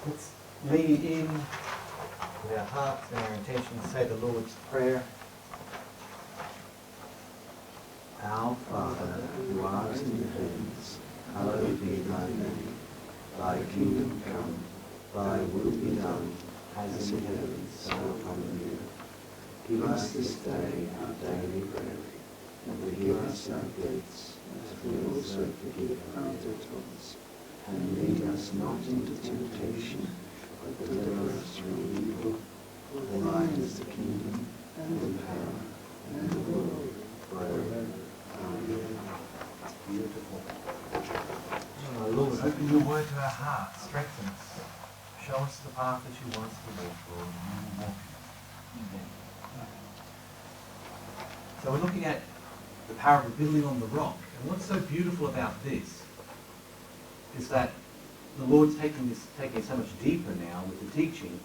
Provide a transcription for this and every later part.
Let's lean in with our hearts and our intentions, say the Lord's Prayer. Our Father, who art in the heavens, hallowed be thy name. Thy kingdom come, thy will be done, as in heaven, so upon the earth. Give us this day our daily bread, and forgive us our debts, as we also forgive our debtors. And lead us not into temptation, but deliver us from evil. For thine is the kingdom, and the power, and the glory, forever. Amen. Beautiful. Oh, Lord, open your word to our hearts, strengthen us. Show us the path that you want us to walk, Lord, and we will walk in it. Amen. So we're looking at the parable of building on the rock. And what's so beautiful about this is that the Lord's taking it so much deeper now with the teaching.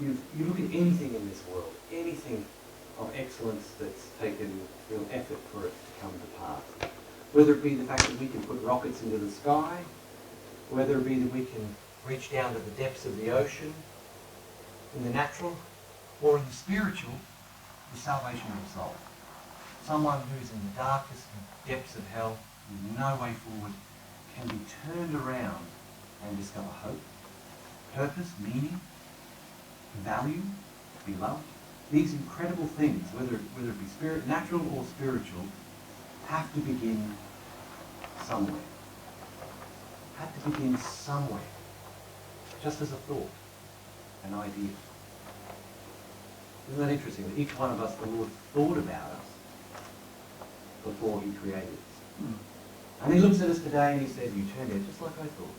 You look at anything in this world, anything of excellence that's taken real effort for it to come to pass. Whether it be the fact that we can put rockets into the sky, whether it be that we can reach down to the depths of the ocean, in the natural, or in the spiritual, the salvation of the soul. Someone who's in the darkest depths of hell, with no way forward, can be turned around and discover hope, purpose, meaning, value, be loved. These incredible things, whether it be natural or spiritual, have to begin somewhere. Have to begin somewhere. Just as a thought, an idea. Isn't that interesting that each one of us, the Lord thought about us before he created us? And he looks at us today and he says, you turned out just like I thought.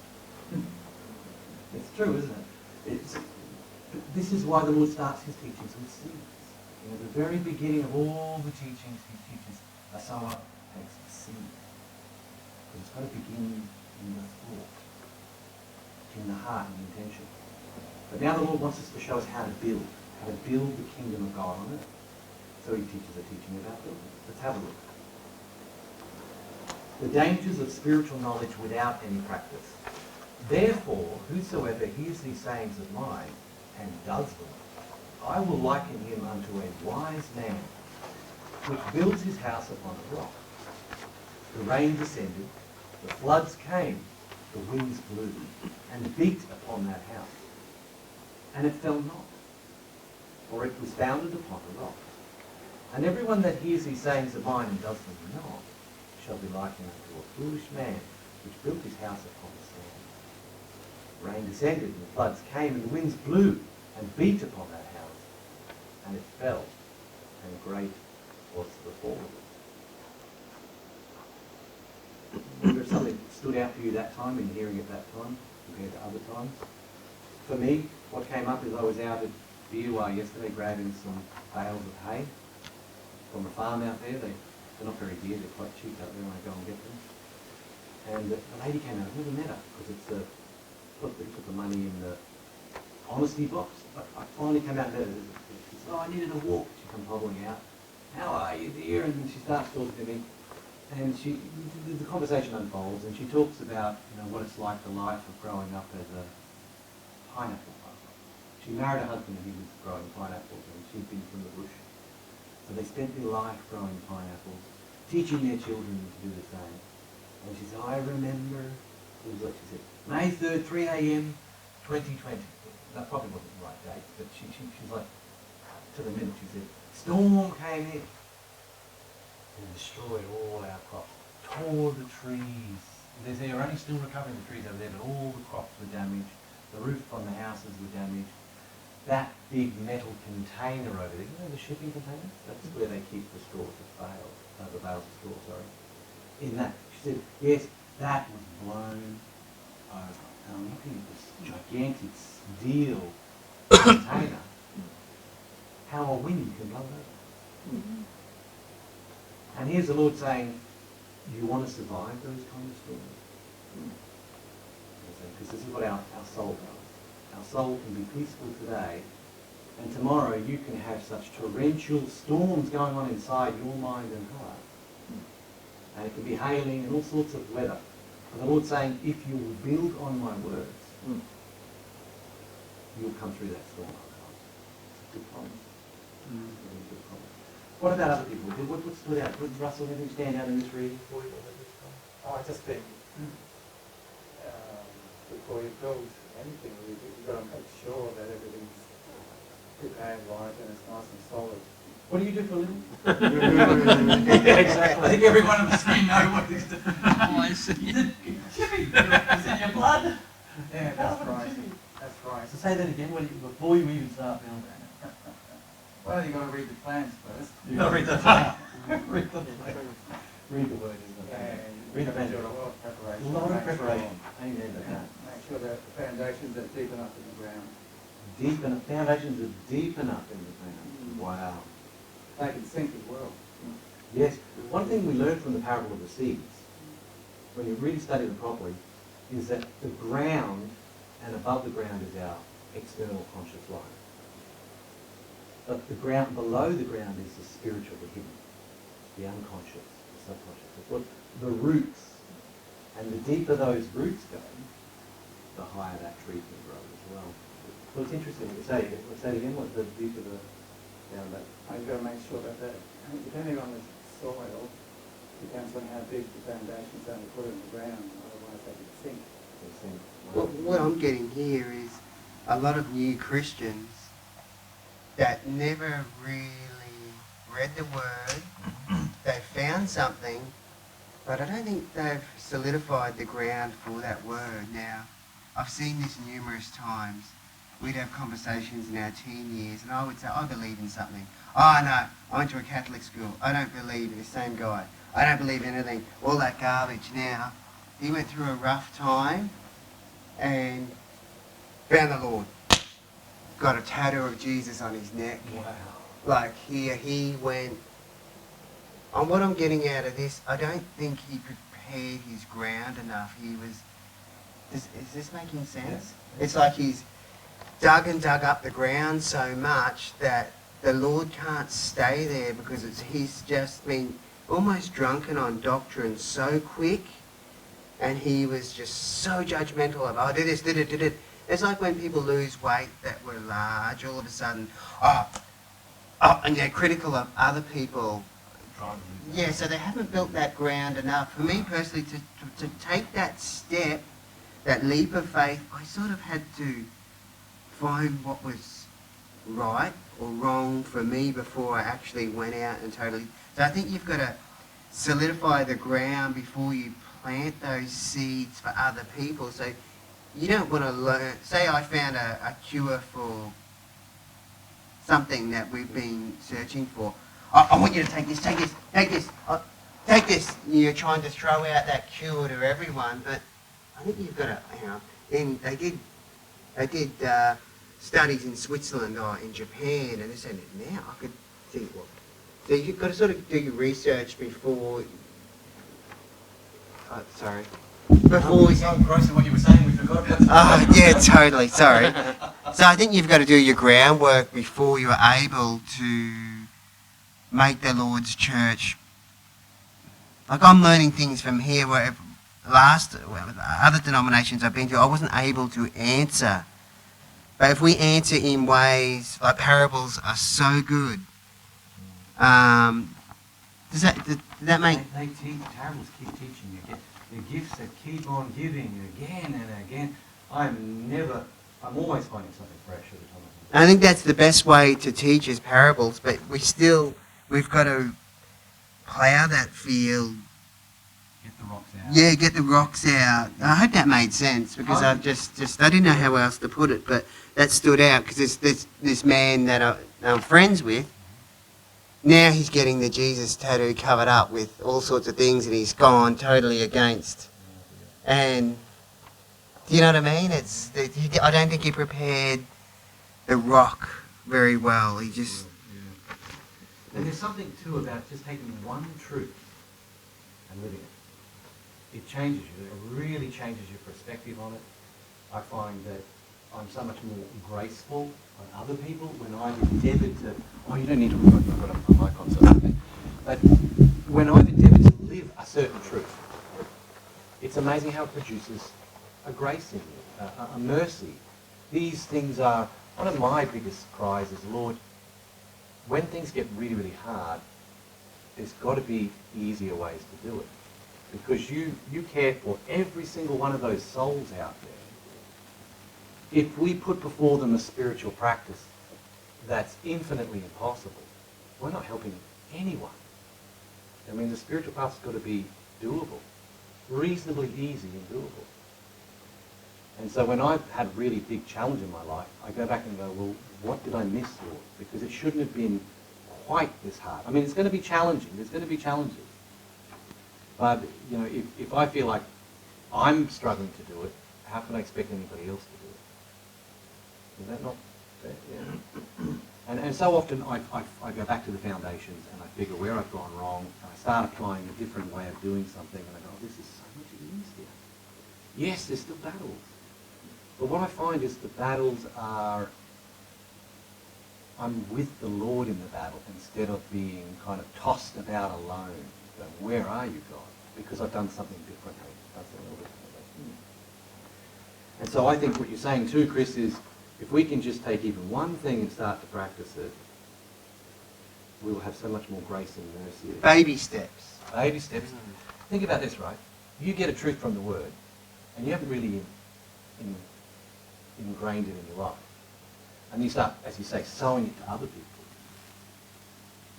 It's true, isn't it? This is why the Lord starts his teachings with seeds. You know, the very beginning of all the teachings he teaches, a sower takes a seed. But it's got to begin in the thought, in the heart and the intention. But now the Lord wants us to show us how to build the kingdom of God on earth. So he teaches a teaching about building. Let's have a look. The dangers of spiritual knowledge without any practice. Therefore, whosoever hears these sayings of mine and does them, I will liken him unto a wise man, which builds his house upon a rock. The rain descended, the floods came, the winds blew, and beat upon that house. And it fell not, for it was founded upon a rock. And everyone that hears these sayings of mine and does them not, shall be likened unto a foolish man, which built his house upon the sand. Rain descended, and the floods came, and the winds blew, and beat upon that house. And it fell, and great was the fall of it. I wonder if something stood out for you that time, in hearing it that time, compared to other times. For me, what came up is I was out at BUR yesterday grabbing some bales of hay from a farm out there. They're not very dear, they're quite cheap out there when I go and get them. And the lady came out, I've never met her, because it's put the money in the honesty box. I finally came out there, she said, I needed a walk. She comes hobbling out. How are you, dear? And she starts talking to me. And the conversation unfolds, and she talks about what it's like, the life of growing up as a pineapple farmer. She married a husband and he was growing pineapples, and she'd been from the bush. So they spent their life growing pineapples, teaching their children to do the same. And she said, I remember, it was like she said, May 3rd, 3 a.m., 2020. That probably wasn't the right date, but she's like, to the minute, she said, storm came in and destroyed all our crops, tore the trees. They are only still recovering the trees over there, but all the crops were damaged. The roof on the houses were damaged. That big metal container over there, the shipping containers? That's where they keep the straws of bales, the bales of straw, sorry. In that, she said, yes, that was blown over. And I'm looking at this gigantic steel container. How a wind can blow it over. And here's the Lord saying, you want to survive those kind of storms? Because this is what our soul does. Our soul can be peaceful today, and tomorrow you can have such torrential storms going on inside your mind and heart. And it can be hailing and all sorts of weather. But the Lord's saying, if you will build on my words, you'll come through that storm other times. It's a good promise. Really good promise. What about other people? What stood out? Would Russell, anything stand out in this reading for you? I just think before you build anything, you've got to make sure that everything's prepared right and it's nice and solid. What do you do for a living? I think everyone on the screen knows what this is. Oh, I see. Chippy! Is it your blood? Yeah, that's right. That's right. So say that again before you even start building. Well, you've got to read the plans first. You've got to read the plan. Read the plan. Read the word, isn't it? And Read the make plan. sure a lot of preparation. A lot of Make sure- preparation. Amen to that. Make sure that the foundations are deep enough in the ground. Foundations are deep enough in the ground. Wow. They can sink as well. Yes. One thing we learn from the parable of the seeds, when you really study them properly, is that the ground and above the ground is our external conscious life. But the ground, below the ground is the spiritual, the hidden, the unconscious, the subconscious. It's what the roots, and the deeper those roots go, the higher that tree can grow as well. Well, it's interesting. Say it again. What's the deeper the down that? You've got to make sure that depending on the soil, depends on how deep the foundations are to put in the ground, otherwise they can sink. What I'm getting here is a lot of new Christians that never really read the Word. They found something, but I don't think they've solidified the ground for that Word. Now, I've seen this numerous times. We'd have conversations in our teen years, and I would say, I believe in something. Oh, no, I went to a Catholic school. I don't believe in the same guy. I don't believe in anything. All that garbage. Now, he went through a rough time and found the Lord. Got a tattoo of Jesus on his neck. Wow. Like here, he went. And what I'm getting out of this, I don't think he prepared his ground enough. He was. Is this making sense? Yeah. It's like he's dug and dug up the ground so much that the Lord can't stay there because he's just been almost drunken on doctrine so quick, and he was just so judgmental of, oh, did this, did it. It's like when people lose weight that were large, all of a sudden, and they're critical of other people. Yeah, so they haven't built that ground enough. For me personally, to take that step, that leap of faith, I sort of had to find what was right or wrong for me before I actually went out and totally... So I think you've got to solidify the ground before you plant those seeds for other people. So you don't want to learn... Say I found a cure for something that we've been searching for. I want you to take this, take this, take this, take this. You're trying to throw out that cure to everyone, but I think you've got to, and they did studies in Switzerland or in Japan, and they said, now I could think, well, so you've got to sort of do your research before, before you... So engrossed in what you were saying, we forgot. Oh, yeah, totally, sorry. So I think you've got to do your groundwork before you're able to make the Lord's church. Like I'm learning things from here where other denominations I've been to, I wasn't able to answer. But if we answer in ways, like parables are so good. Does that make... They teach, parables keep teaching you. Get the gifts that keep on giving again and again. I'm always finding something fresh every time. I think that's the best way to teach is parables, but we've got to plough that field. Get the rocks out. Yeah, get the rocks out. I hope that made sense because I've just I didn't know how else to put it, but that stood out because this man that I'm friends with, now he's getting the Jesus tattoo covered up with all sorts of things and he's gone totally against. And do you know what I mean? I don't think he prepared the rock very well. He just... And there's something too about just taking one truth and living it. It changes you. It really changes your perspective on it. I find that I'm so much more graceful on other people when I've endeavoured to... Oh, you don't need to put a mic on, so okay. But when I've endeavoured to live a certain truth, it's amazing how it produces a grace in you, a mercy. these things are, one of my biggest cries is, Lord, when things get really, really hard, there's got to be easier ways to do it. Because you care for every single one of those souls out there. If we put before them a spiritual practice that's infinitely impossible, we're not helping anyone. I mean, the spiritual path's got to be doable, reasonably easy and doable. And so when I've had a really big challenge in my life, I go back and go, well, what did I miss, Lord? Because it shouldn't have been quite this hard. I mean, it's going to be challenging. There's going to be challenges. But, you know, if I feel like I'm struggling to do it, how can I expect anybody else to do it? Is that not fair? Yeah. And so often I go back to the foundations and I figure where I've gone wrong, and I start applying a different way of doing something, and I go, oh, this is so much easier. Yes, there's still battles. But what I find is the battles are, I'm with the Lord in the battle instead of being kind of tossed about alone. Going, where are you, God? Because I've done something differently. And so I think what you're saying too, Chris, is if we can just take even one thing and start to practice it, we will have so much more grace and mercy. Baby steps. Baby steps. Think about this, right? You get a truth from the Word, and you haven't really ingrained it in your life. And you start, as you say, sowing it to other people.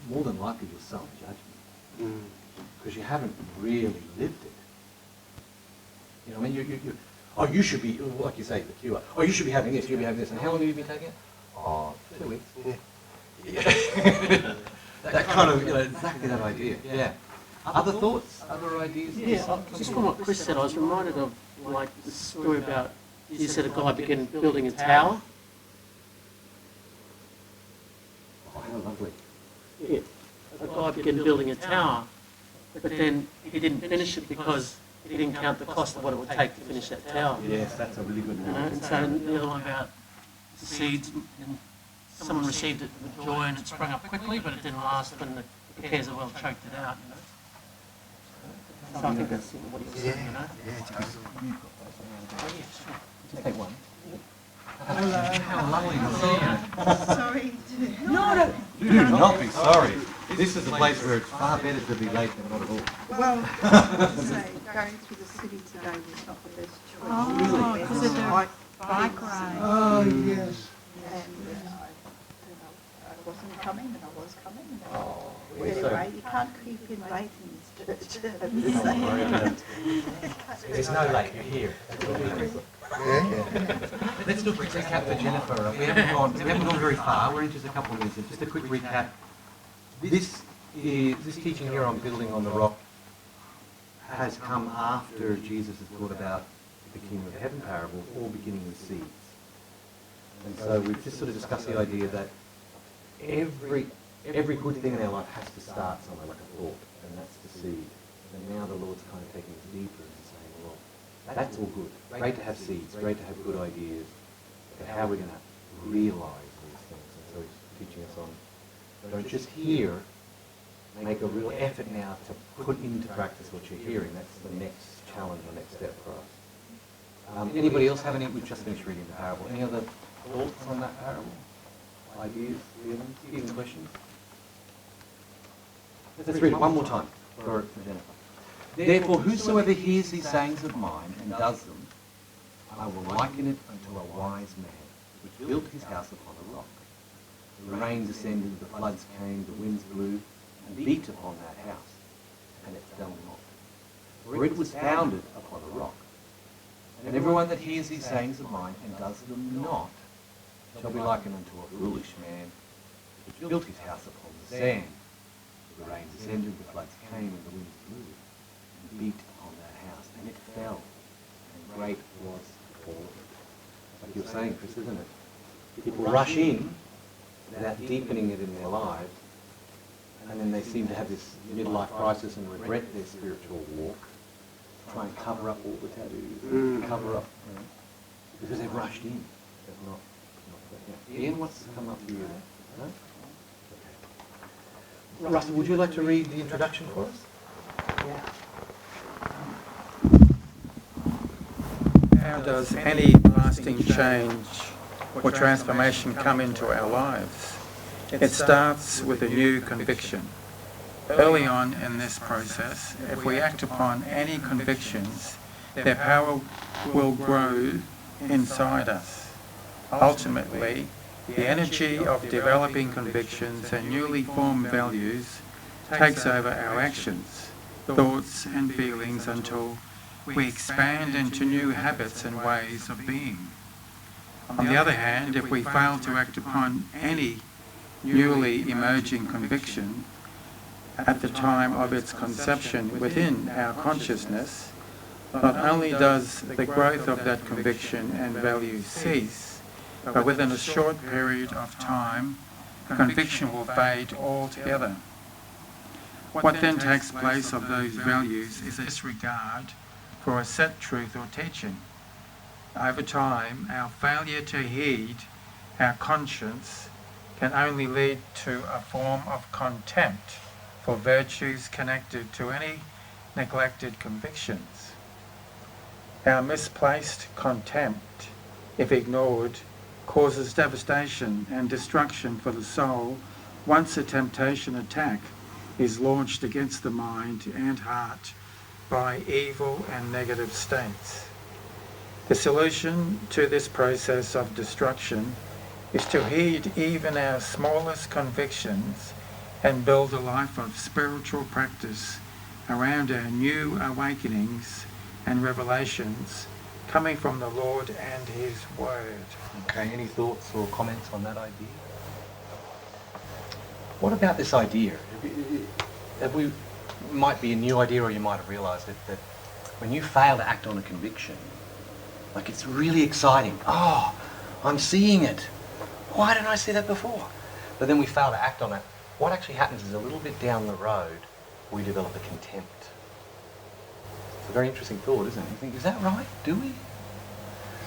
More than likely you'll sow in judgment. Because you haven't really lived it. You know, I mean, you should be, like you say, the cure. Oh, you should be having this, you should be having this. And how long have you been taking it? Oh, 2 weeks. Yeah. that kind of, you know, exactly that idea. Yeah. Other thoughts? Other ideas? Yeah, just from what Chris said, I was reminded of, like, the story about, you said a guy began building a tower. Oh, how lovely. Yeah. A guy began building a tower, but then he didn't finish it because he didn't count the cost of what it would take to finish that tower. Yes, that's a really good You know, one. and so the other one about the seeds, and someone received it with joy and it sprung up quickly, but it didn't last when the cares of well choked it out, you know. So I think that's what he was saying, you know. Oh, yeah, sure. Just take one. How lovely to see you. Sorry. Do not be sorry. This is a place where it's far better to be late than not at all. Well, so going through the city today was not the best choice. Oh, Really? because of the Bike bike ride. Oh, yes. And I wasn't coming, and I was coming. And Oh, anyway, you can't keep in late in this church. There's no late, you're here. Let's do a quick recap for Jennifer. We haven't gone very far. We're into just a couple of minutes. Just a quick recap. This teaching here on building on the rock has come after Jesus has brought about the kingdom of heaven parable, all beginning with seeds. And so we've just sort of discussed the idea that every good thing in our life has to start somewhere, like a thought, and that's the seed. And now the Lord's kind of taking us deeper and saying, well, that's all good. Great to have seeds, great to have good ideas, but how are we going to realise these things? And so he's teaching us on, don't just hear, make a real effort now to put into practice what you're hearing. That's the next challenge or next step for us. Anybody else have any? We've just finished reading the parable. Any other thoughts on that parable? Ideas, feelings, even questions? Let's read it one more time for Jennifer. Therefore, whosoever hears these sayings of mine and does them, I will liken it unto a wise man, which built his house upon a rock. The rain descended, the floods came, the winds blew, and beat upon that house, and it fell not. For it was founded upon a rock. And everyone that hears these sayings of mine and does them not, shall be likened unto a foolish man, which built his house upon the sand. The rain descended, the floods came, and the winds blew, and beat upon that house, and it fell, and great was the fall of it. Like you're saying, Chris, isn't it? People rush in without deepening it in their lives, and then they seem to have this midlife crisis and regret their spiritual walk, try and cover up all the tattoos, cover up, you know, because they've rushed in. They've not yeah. Ian, what's come up for you? No? Okay. Russell, would you like to read the introduction for us? How does any lasting change or transformation come into our lives, it starts with a new conviction. Early on in this process, if we act upon any convictions, their power will grow inside us. Ultimately, the energy of developing convictions and newly formed values takes over our actions, thoughts and feelings until we expand into new habits and ways of being. On the other hand, if we fail to act upon any newly emerging conviction at the time of its conception within our consciousness, not only does the growth of that conviction and value cease, but within a short period of time, the conviction will fade altogether. What then takes place of those values is a disregard for a set truth or teaching. Over time, our failure to heed our conscience can only lead to a form of contempt for virtues connected to any neglected convictions. Our misplaced contempt, if ignored, causes devastation and destruction for the soul once a temptation attack is launched against the mind and heart by evil and negative states. The solution to this process of destruction is to heed even our smallest convictions and build a life of spiritual practice around our new awakenings and revelations coming from the Lord and His Word. Okay, any thoughts or comments on that idea? What about this idea? Might be a new idea, or you might have realised it, that when you fail to act on a conviction, like it's really exciting. Oh, I'm seeing it. Why didn't I see that before? But then we fail to act on it. What actually happens is a little bit down the road, we develop a contempt. It's a very interesting thought, isn't it? You think, is that right? Do we?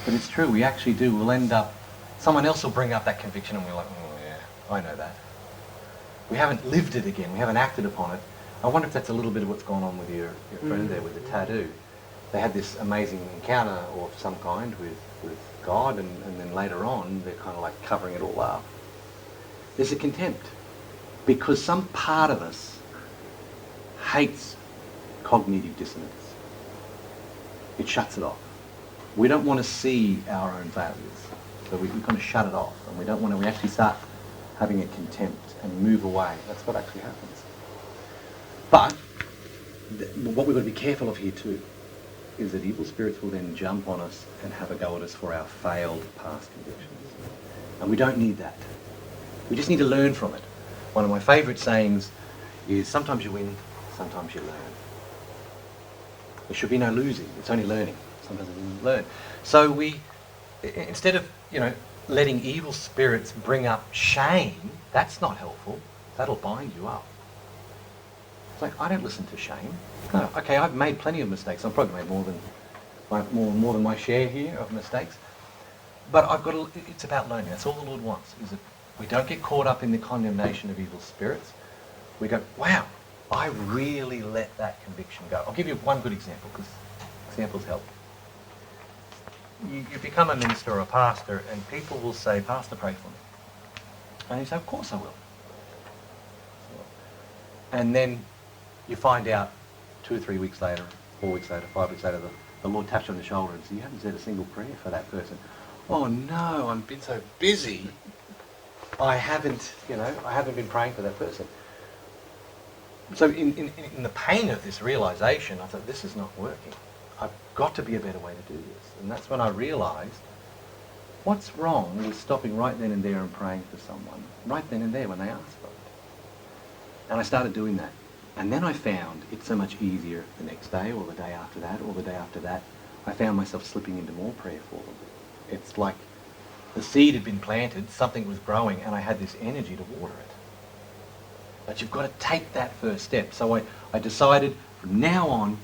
But it's true, we actually do. We'll end up, someone else will bring up that conviction and we're like, oh yeah, I know that. We haven't lived it again, we haven't acted upon it. I wonder if that's a little bit of what's gone on with your friend there with the tattoo. They had this amazing encounter of some kind with God, and then later on they're kind of like covering it all up. There's a contempt because some part of us hates cognitive dissonance. It shuts it off. We don't want to see our own failures, so we kind of shut it off, and we don't want to. We actually start having a contempt and move away. That's what actually happens. But what we've got to be careful of here too is that evil spirits will then jump on us and have a go at us for our failed past convictions. And we don't need that. We just need to learn from it. One of my favourite sayings is, sometimes you win, sometimes you learn. There should be no losing, it's only learning. Sometimes we learn. So we, instead of, letting evil spirits bring up shame, that's not helpful. That'll bind you up. It's like, I don't listen to shame. No, okay, I've made plenty of mistakes. I've probably made more than my share here of mistakes. But it's about learning. That's all the Lord wants, is that we don't get caught up in the condemnation of evil spirits. We go, wow, I really let that conviction go. I'll give you one good example, because examples help. You become a minister or a pastor, and people will say, Pastor, pray for me. And you say, of course I will. And then you find out 2 or 3 weeks later, 4 weeks later, 5 weeks later, the Lord taps you on the shoulder and says, you haven't said a single prayer for that person. Oh no, I've been so busy. I haven't been praying for that person. So in the pain of this realisation, I thought, this is not working. I've got to be a better way to do this. And that's when I realised, what's wrong with stopping right then and there and praying for someone, right then and there when they ask for it? And I started doing that. And then I found it so much easier the next day, or the day after that, or the day after that. I found myself slipping into more prayer for them. It's like the seed had been planted, something was growing, and I had this energy to water it. But you've got to take that first step. So I decided from now on,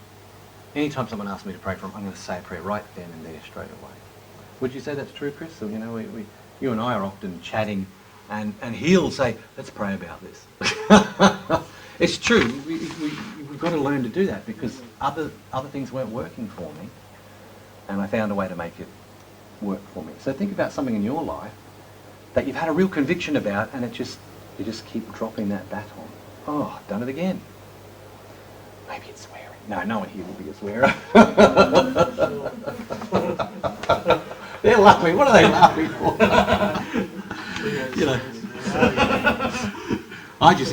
anytime someone asks me to pray for them, I'm going to say a prayer right then and there straight away. Would you say that's true, Chris? So, you and I are often chatting, and he'll say, let's pray about this. It's true. We've got to learn to do that, because other things weren't working for me, and I found a way to make it work for me. So think about something in your life that you've had a real conviction about, and you just keep dropping that baton. Oh, I've done it again. Maybe it's swearing. No one here will be a swearer. They're laughing. What are they laughing for? You know.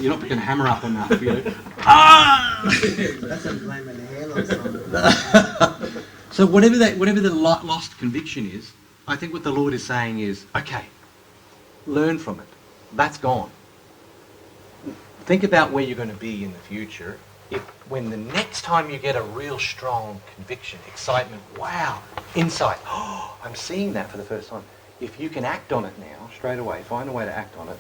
You're not picking a hammer up enough, you know. That's a blaming the hairlines on it. So whatever the lost conviction is, I think what the Lord is saying is, okay, learn from it. That's gone. Think about where you're going to be in the future. When the next time you get a real strong conviction, excitement, wow, insight, oh, I'm seeing that for the first time. If you can act on it now, straight away, find a way to act on it,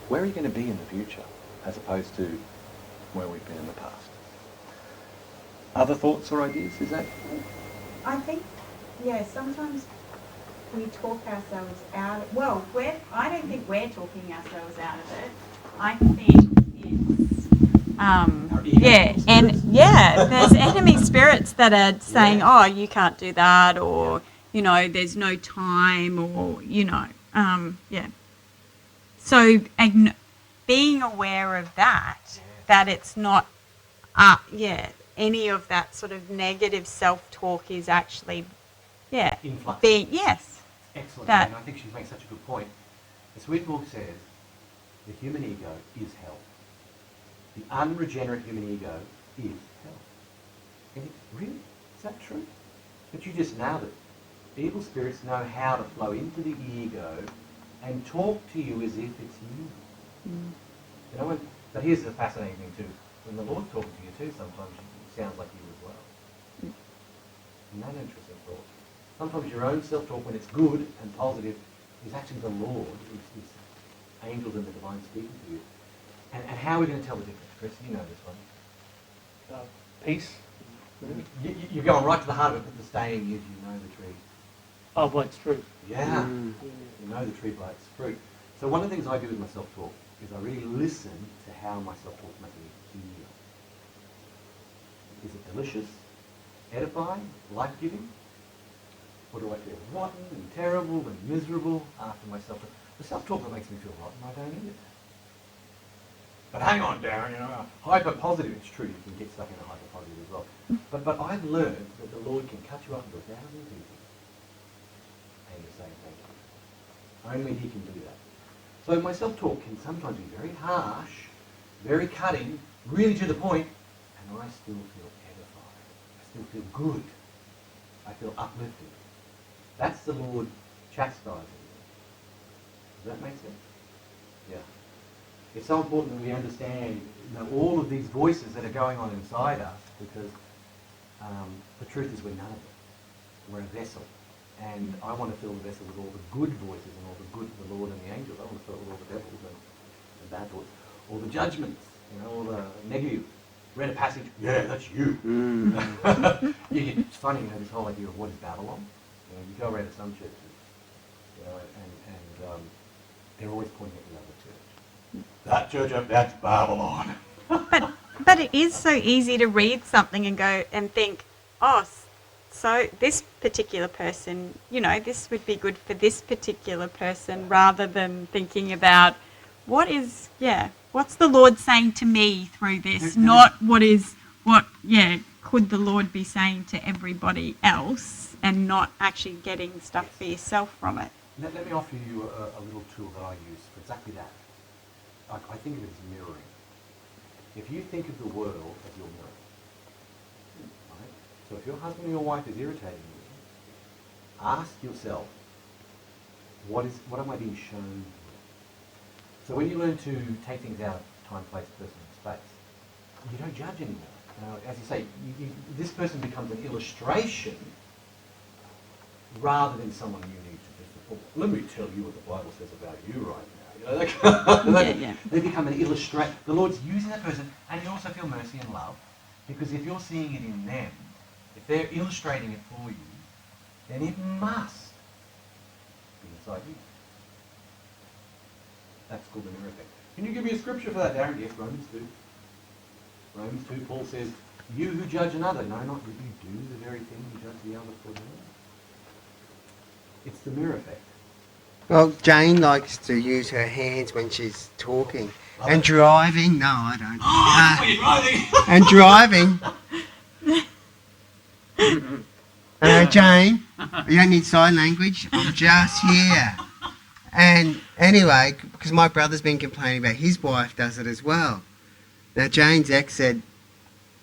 where are you going to be in the future as opposed to where we've been in the past? Other thoughts or ideas? Is that? I think, yeah, sometimes we talk ourselves out of, I don't think we're talking ourselves out of it. I think it's, there's enemy spirits that are saying, oh, you can't do that, or, you know, there's no time, or, you know, So being aware of that it's not, any of that sort of negative self-talk is actually, Influx. yes. Excellent. That- And I think she's making such a good point. The Sweet Book says the human ego is hell. The unregenerate human ego is hell. And really? Is that true? But you just nailed it. Evil spirits know how to flow into the ego and talk to you as if it's you. You know, but here's the fascinating thing too. When the Lord's talking to you too, sometimes it sounds like you as well. Isn't that an interesting thought? Sometimes your own self-talk, when it's good and positive, is actually the Lord, is angels and the divine speaking to you. And how are we going to tell the difference, Chris? You know this one. Peace. You're going right to the heart of it, but the saying is, you know the tree. Oh, well, it's true. Yeah. You know the tree by its fruit. So one of the things I do with my self-talk is I really listen to how my self-talk is making me feel. Is it delicious, edifying, life-giving? Or do I feel rotten and terrible and miserable after my self-talk? The self-talk that makes me feel rotten, I don't need it. But hang on, Darren, you know, hyper-positive, it's true, you can get stuck in a hyper-positive as well. But I've learned that the Lord can cut you up into 1,000 pieces and you say thank you. Only He can do that. So my self-talk can sometimes be very harsh, very cutting, really to the point, and I still feel edified. I still feel good. I feel uplifted. That's the Lord chastising me. Does that make sense? Yeah. It's so important that we understand, you know, all of these voices that are going on inside us, because the truth is we're none of it. We're a vessel. And I want to fill the vessel with all the good voices and all the good of the Lord and the angels. I want to fill it with all the devils and bad thoughts. All the judgments, you know, all the negative. Read a passage, yeah, that's you. It's funny, you know, this whole idea of what is Babylon. You know, you go around to some churches, you know, and they're always pointing at the other church. That church, that's Babylon. But it is so easy to read something and go and think, oh, so this particular person, you know, this would be good for this particular person, rather than thinking about what's the Lord saying to me through this, not could the Lord be saying to everybody else, and not actually getting stuff for yourself from it. Let me offer you a little tool that I use for exactly that. I think of it as mirroring. If you think of the world as your mirror, right? So if your husband or your wife is irritating you, ask yourself, what am I being shown here? So when you learn to take things out of time, place, person, and space, you don't judge anymore. Now, as you say, this person becomes an illustration rather than someone you need to just support. Let me tell you what the Bible says about you right now. You know, they become an illustration. The Lord's using that person, and you also feel mercy and love, because if you're seeing it in them, if they're illustrating it for you, then it must be inside you. That's called the mirror effect. Can you give me a scripture for that, Darren? Yes, Romans 2. Romans 2, Paul says, you who judge another, no, not you do the very thing you judge the other for doing. It's the mirror effect. Well, Jane likes to use her hands when she's talking. And driving, no, I don't. And driving. Jane, you don't need sign language. I'm just here. And anyway, because my brother's been complaining about his wife does it as well. Now, Jane's ex said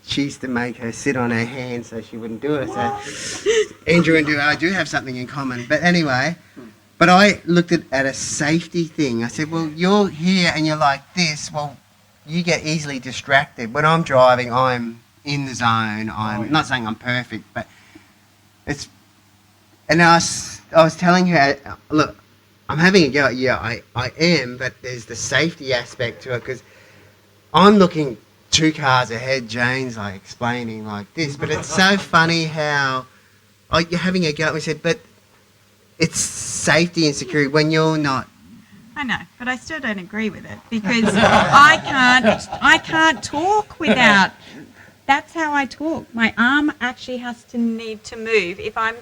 she used to make her sit on her hands so she wouldn't do it. So Andrew and I do have something in common. But anyway, but I looked at a safety thing. I said, well, you're here and you're like this. Well, you get easily distracted. When I'm driving, I'm in the zone. I'm not saying I'm perfect, but it's... And I was telling her, look, I'm having a go. Yeah, I am, but there's the safety aspect to it because I'm looking 2 cars ahead. Jane's like explaining like this, but it's so funny how you're having a go. We said, but it's safety and security when you're not. I know, but I still don't agree with it because I can't talk without. That's how I talk. My arm actually has to need to move. If I'm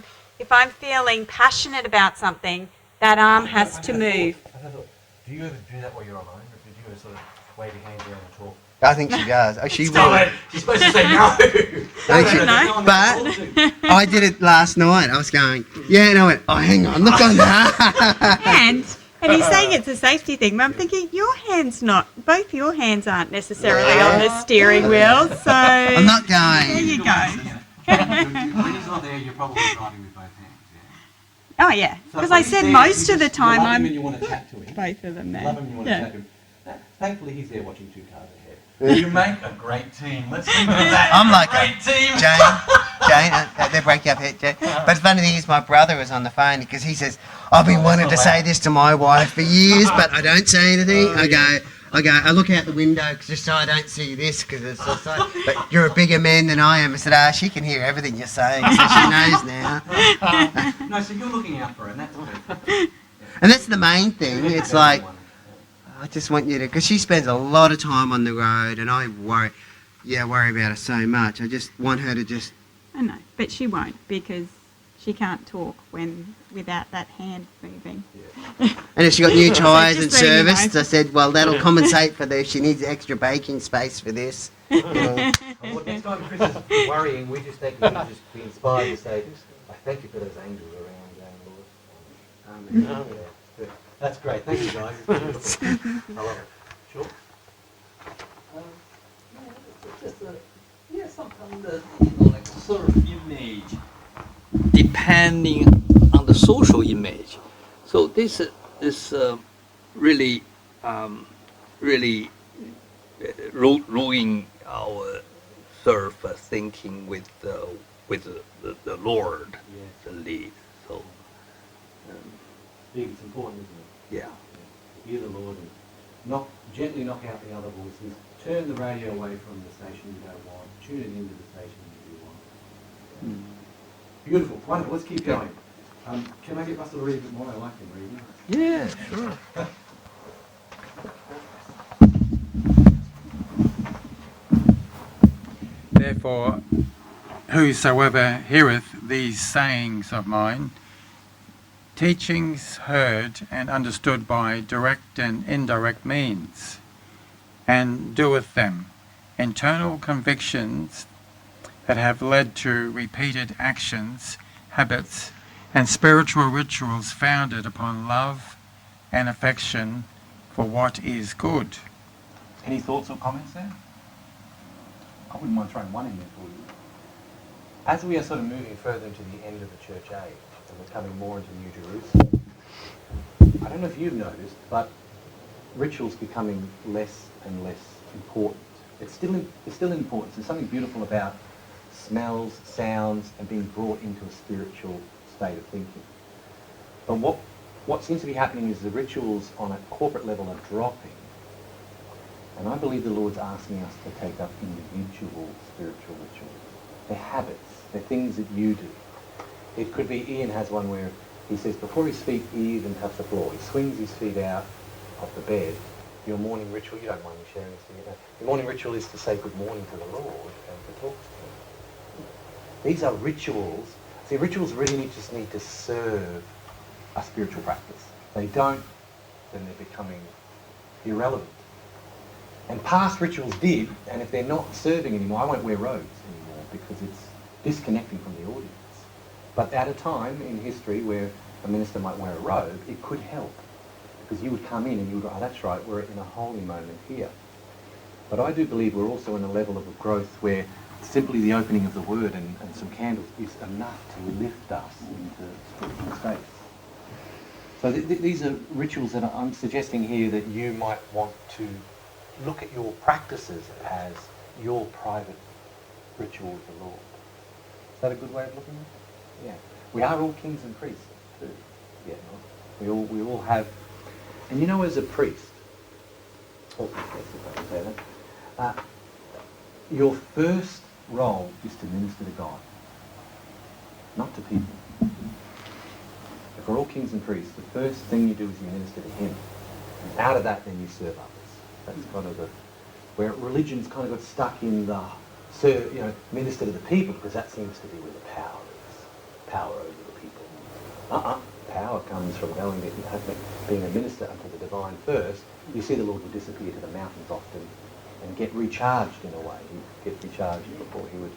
feeling passionate about something, that arm has to move. Do you ever do that while you're alone, or did you ever sort of wave your hands around and talk? I think she does. Oh, she No, will. she's supposed to say no. No. But I did it last night. I was going, yeah, and I went, oh, hang on, look on that. And he's saying it's a safety thing, but I'm thinking both your hands aren't necessarily on the steering wheel, so I'm not there going. you go. When he's not there, you're probably driving with both hands. Yeah. Oh yeah, So because when I he's said there, most you of the just- time you love him I'm and you want to chat to him. both of them there. Love him, you want to Yeah. chat to him. Thankfully, he's there watching 2 cars ahead. You make a great team. Let's leave it at that. I'm like great team. Jane, they're breaking up here, Jane. But the funny thing is, my brother was on the phone because he says, I've been wanting to say this to my wife for years, but I don't say anything. I look out the window just so I don't see this because it's just like, but you're a bigger man than I am. I said, she can hear everything you're saying, so she knows now. No, so you're looking out for her, and that's good. And that's the main thing. It's like, I just want you to, because she spends a lot of time on the road, and I worry about her so much. I just want her to just. I know, but she won't because she can't talk without that hand moving. And if she got new tyres and just so you know. serviced, I said, well, that'll compensate for this. She needs extra baking space for this. You know. Well, next time Chris is worrying, we just think we should just be inspired to say, I thank you for those angels around, Lord. Amen. Yeah, that's great. Thank you, guys. It's beautiful. I love it. Sure. Sometimes like sort of image, depending on the social image. So this is really ruining our self thinking with the Lord, the lead. So It's important, isn't it? yeah. Hear the Lord and gently knock out the other voices. Turn the radio away from the station you don't want. Tune it into the station you do want. Beautiful. Wonderful. Let's keep going. Can I get Russell to read a bit more? I like him reading. Yeah, sure. Therefore, whosoever heareth these sayings of mine, teachings heard and understood by direct and indirect means, and doeth them, internal convictions that have led to repeated actions, habits, and spiritual rituals founded upon love and affection for what is good. Any thoughts or comments there? I wouldn't mind throwing one in there for you. As we are sort of moving further into the end of the church age, and we're coming more into New Jerusalem, I don't know if you've noticed, but ritual's becoming less and less important. It's still important. There's something beautiful about smells, sounds, and being brought into a spiritual state of thinking. But what seems to be happening is the rituals on a corporate level are dropping. And I believe the Lord's asking us to take up individual spiritual rituals. They're habits. They're things that you do. It could be, Ian has one where he says before his feet even touch the floor, he swings his feet out of the bed. Your morning ritual, you don't mind me sharing this with you, your morning ritual is to say good morning to the Lord and to talk to him. These are rituals. See, rituals really just need to serve a spiritual practice. If they don't, then they're becoming irrelevant. And past rituals did, and if they're not serving anymore, I won't wear robes anymore because it's disconnecting from the audience. But at a time in history where a minister might wear a robe, it could help. Because you would come in and you would go, oh, that's right, we're in a holy moment here. But I do believe we're also in a level of growth where simply the opening of the Word and some candles is enough to lift us into spiritual states. So these are rituals that I'm suggesting here that you might want to look at your practices as your private ritual with the Lord. Is that a good way of looking at it? Yeah. We are all kings and priests too. Yeah. We all have, and you know, as a priest, if I can say that, your first role is to minister to God, not to people. If we're all kings and priests, the first thing you do is you minister to Him. And out of that, then you serve others. That's kind of where religion's kind of got stuck in the minister to the people, because that seems to be where the power is. Power over the people. Power comes from going to being a minister unto the divine first. You see the Lord will disappear to the mountains often and get recharged in a way. He'd get recharged before he would.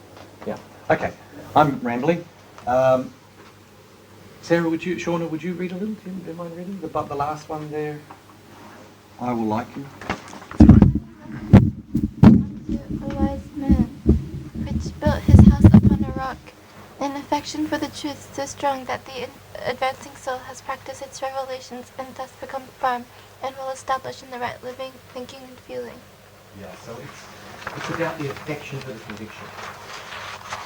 Yeah. Okay. I'm rambling. Sarah, Shauna, would you read a little? Do you mind reading the last one there? I will like you. A wise man, which built his house upon a rock, an affection for the truth so strong that the advancing soul has practiced its revelations and thus become firm and well established in the right living, thinking, and feeling. Yeah, so it's about the affection for the conviction.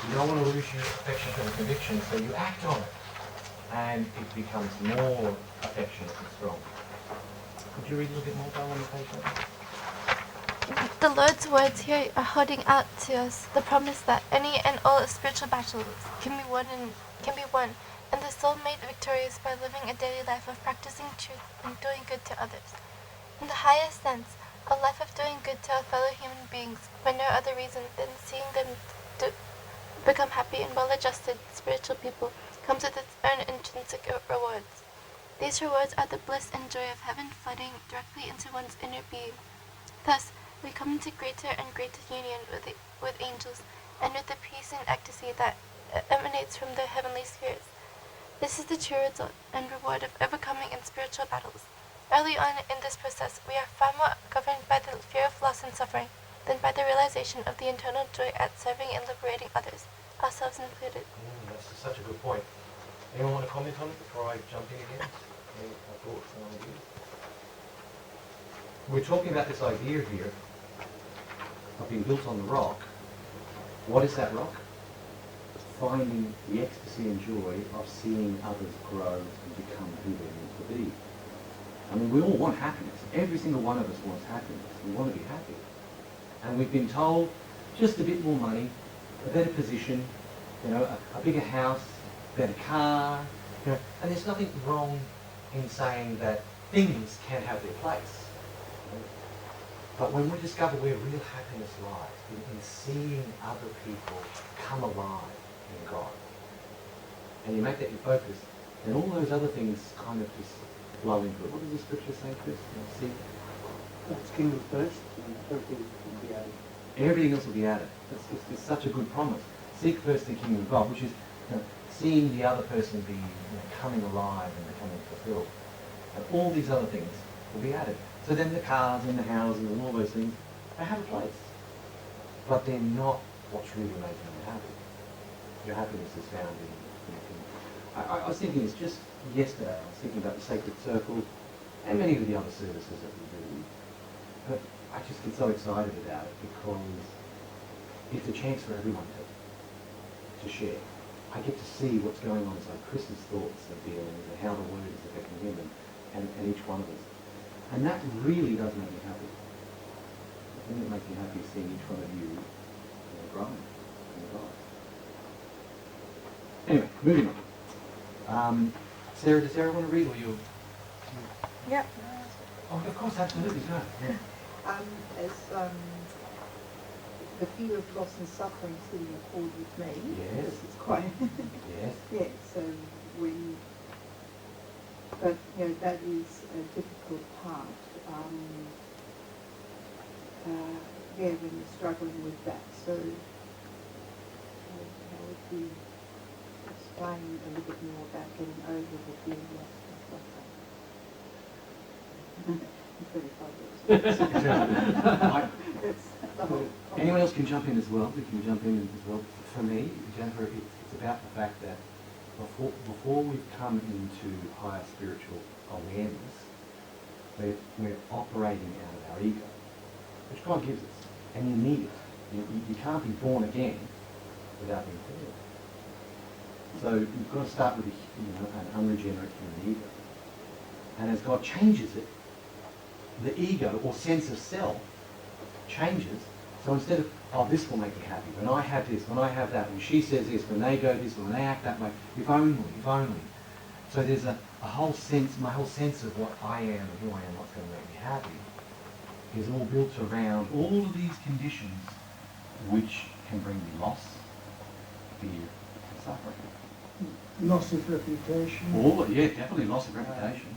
You don't want to lose your affection for the conviction, so you act on it, and it becomes more affectionate and strong. Could you read a little bit more, Val, on the page? The Lord's words here are holding out to us the promise that any and all spiritual battles can be won, and the soul made victorious by living a daily life of practicing truth and doing good to others. In the highest sense, a life of doing good to our fellow human beings for no other reason than seeing them become happy and well-adjusted spiritual people comes with its own intrinsic rewards. These rewards are the bliss and joy of heaven flooding directly into one's inner being. Thus, we come into greater and greater union with angels and with the peace and ecstasy that emanates from the heavenly spheres. This is the true result and reward of overcoming in spiritual battles. Early on in this process, we are far more governed by the fear of loss and suffering than by the realization of the internal joy at serving and liberating others, ourselves included. That's such a good point. Anyone want to comment on it before I jump in again? Any thoughts and ideas? We're talking about this idea here of being built on the rock. What is that rock? Finding the ecstasy and joy of seeing others grow and become who they're meant to be. I mean, we all want happiness. Every single one of us wants happiness. We want to be happy. And we've been told just a bit more money, a better position, a bigger house, better car, and there's nothing wrong in saying that things can have their place. But when we discover where real happiness lies, in seeing other people come alive in God, and you make that your focus, then all those other things kind of just flow into it. What does the scripture say, Chris? See? God's kingdom first, and everything will be added. Everything else will be added. It's such a good promise. Seek first the kingdom of God, which is seeing the other person be coming alive and becoming fulfilled. And all these other things will be added. So then the cars and the houses and all those things, they have a place. But they're not what's really making you happy. Your happiness is found in I was thinking this just yesterday. I was thinking about the Sacred Circle and many of the other services that we do. But I just get so excited about it because it's a chance for everyone to share. I get to see what's going on inside Chris's thoughts and feelings and how the Word is affecting him and each one of us. And that really does make me happy. The thing that makes me happy is seeing each one of you growing in God. Anyway, moving on. Sarah, does Sarah want to read or you? Yeah. Oh, of course, absolutely. No. Yeah. As the fear of loss and suffering still in accord with me. Yes. It's quite. Yes. Yeah. So when But, you know, that is a difficult part. Yeah, when you're struggling with that. So, how would you explain a little bit more about getting over the fear of loss and suffering? It's the whole Anyone else can jump in as well. We can jump in as well. For me, Jennifer, it's about the fact that before we've come into higher spiritual awareness, we're operating out of our ego, which God gives us, and you need it. You can't be born again without being born. So you've got to start with an unregenerate human ego. And as God changes it, the ego or sense of self changes. So instead of, oh, this will make me happy, when I have this, when I have that, when she says this, when they go this, when they act that way, if only. So there's a whole sense, my whole sense of what I am and who I am, what's going to make me happy, is all built around all of these conditions which can bring me loss, fear, and suffering. Loss of reputation. Yeah, definitely loss of reputation.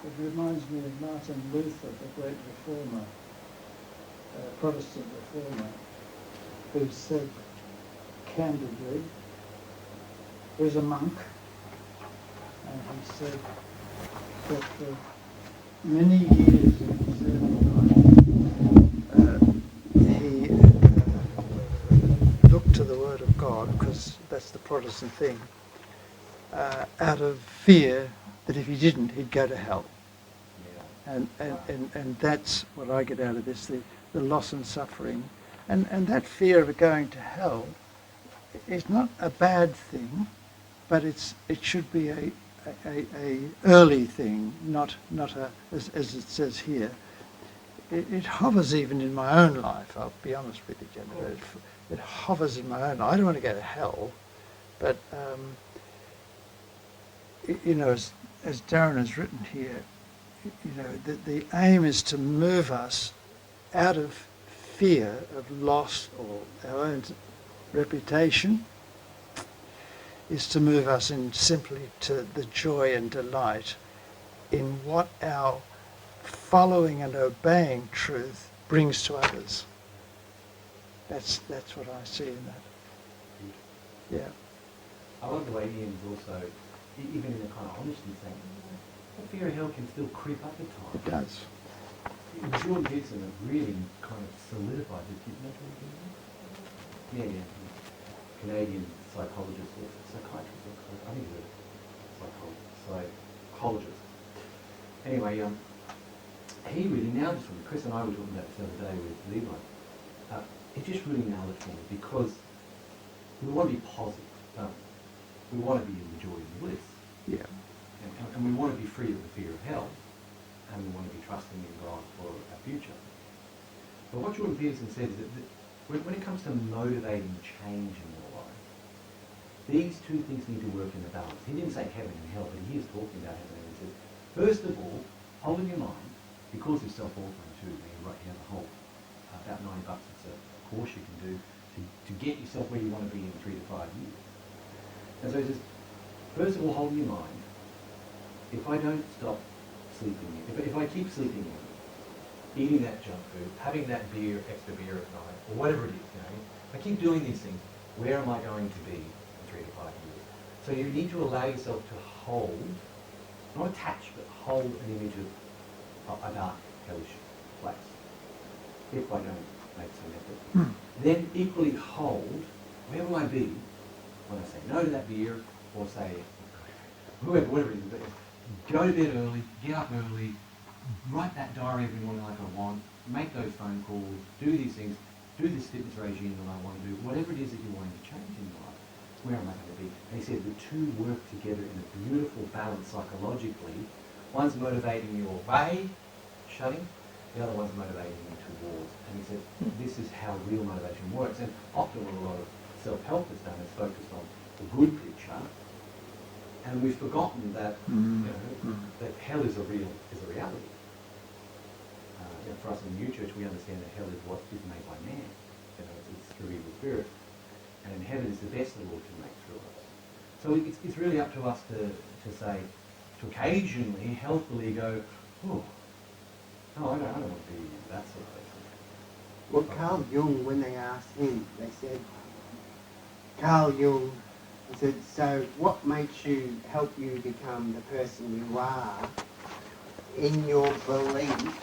It reminds me of Martin Luther, the great reformer, Protestant reformer, who said candidly, he was a monk, and he said that for many years in his early life, he looked to the Word of God, because that's the Protestant thing, out of fear that if he didn't, he'd go to hell. And that's what I get out of this, the loss and suffering. And that fear of going to hell is not a bad thing, but it should be a early thing, not a, as it says here. It hovers even in my own life, I'll be honest with you, Jennifer. It hovers in my own life. I don't want to go to hell, but, as Darren has written here, the aim is to move us out of fear of loss or our own reputation, is to move us in simply to the joy and delight in what our following and obeying truth brings to others. That's what I see in that. Yeah. I love the way Ian's also, even in a kind of honesty, saying, the fear of hell can still creep up at times. It does. Jordan Peterson have really kind of solidified this. Yeah. Canadian psychologist or psychiatrist, I think he's a psychologist. Anyway, he really nailed this for me. Chris and I were talking about this the other day with Levi. It just really nailed it for me because we want to be positive, don't we? We want to be in the joy and the bliss. Yeah. And we want to be free of the fear of hell, and we want to be trusting in God for our future. But what Jordan Peterson said is that when it comes to motivating change in your life, these two things need to work in a balance. He didn't say heaven and hell, but he is talking about heaven and hell. He said, first of all, hold in your mind, because it's self-authoring too, you have a whole, about $90, it's a course you can do to get yourself where you want to be in 3 to 5 years. And so he says, first of all, hold in your mind, if I don't stop sleeping in, if I keep sleeping in, eating that junk food, having that extra beer at night, or whatever it is, if I keep doing these things, where am I going to be in 3 to 5 years? So you need to allow yourself to hold, not attach, but hold an image of a dark, hellish place, if I don't make some effort. Then equally hold, where will I be when I say no to that beer, or say, whatever it is, go to bed early, get up early, write that diary every morning like I want, make those phone calls, do these things, do this fitness regime that I want to do, whatever it is that you're wanting to change in your life, where am I going to be? And he said the two work together in a beautiful balance psychologically. One's motivating you away, shutting, the other one's motivating you towards. And he said this is how real motivation works. And often what a lot of self-help has done is focused on the good picture, and we've forgotten that that hell is a reality. For us in the New Church, we understand that hell is what is made by man. It's through evil spirits, and in heaven is the best the Lord can make through us. So it's really up to us to say, to occasionally, healthily go, oh, no, I don't want to be that sort of person. Well, Carl Jung, when they asked him, they said, Carl Jung, he said, so what makes you, help you become the person you are in your belief?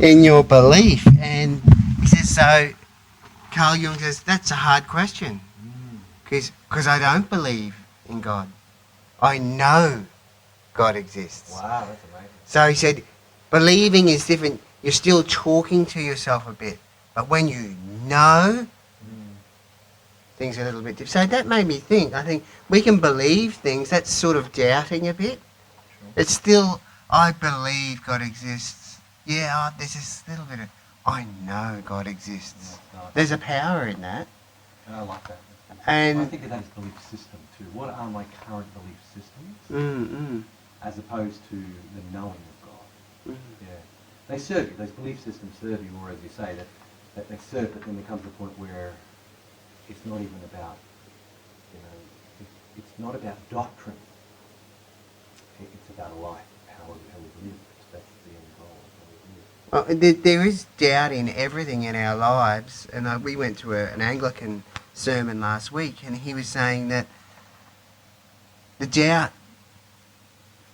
In your belief. And he says, so Carl Jung says, that's a hard question. Because I don't believe in God. I know God exists. Wow, that's amazing. So he said, believing is different. You're still talking to yourself a bit. But when you know, things are a little bit different. So that made me think. I think we can believe things. That's sort of doubting a bit. Sure. It's still, I believe God exists. Yeah, there's this little bit of, I know God exists. Nice. There's a power in that. And I like that. And I think of that as belief system too. What are my current belief systems? As opposed to the knowing of God. Yeah. They serve you. Those belief systems serve you, or as you say, that they serve, but then there comes a point where it's not even about, it's not about doctrine. It's about a life, how we live. That's the end goal. How we live. There is doubt in everything in our lives, and we went to an Anglican sermon last week, and he was saying that the doubt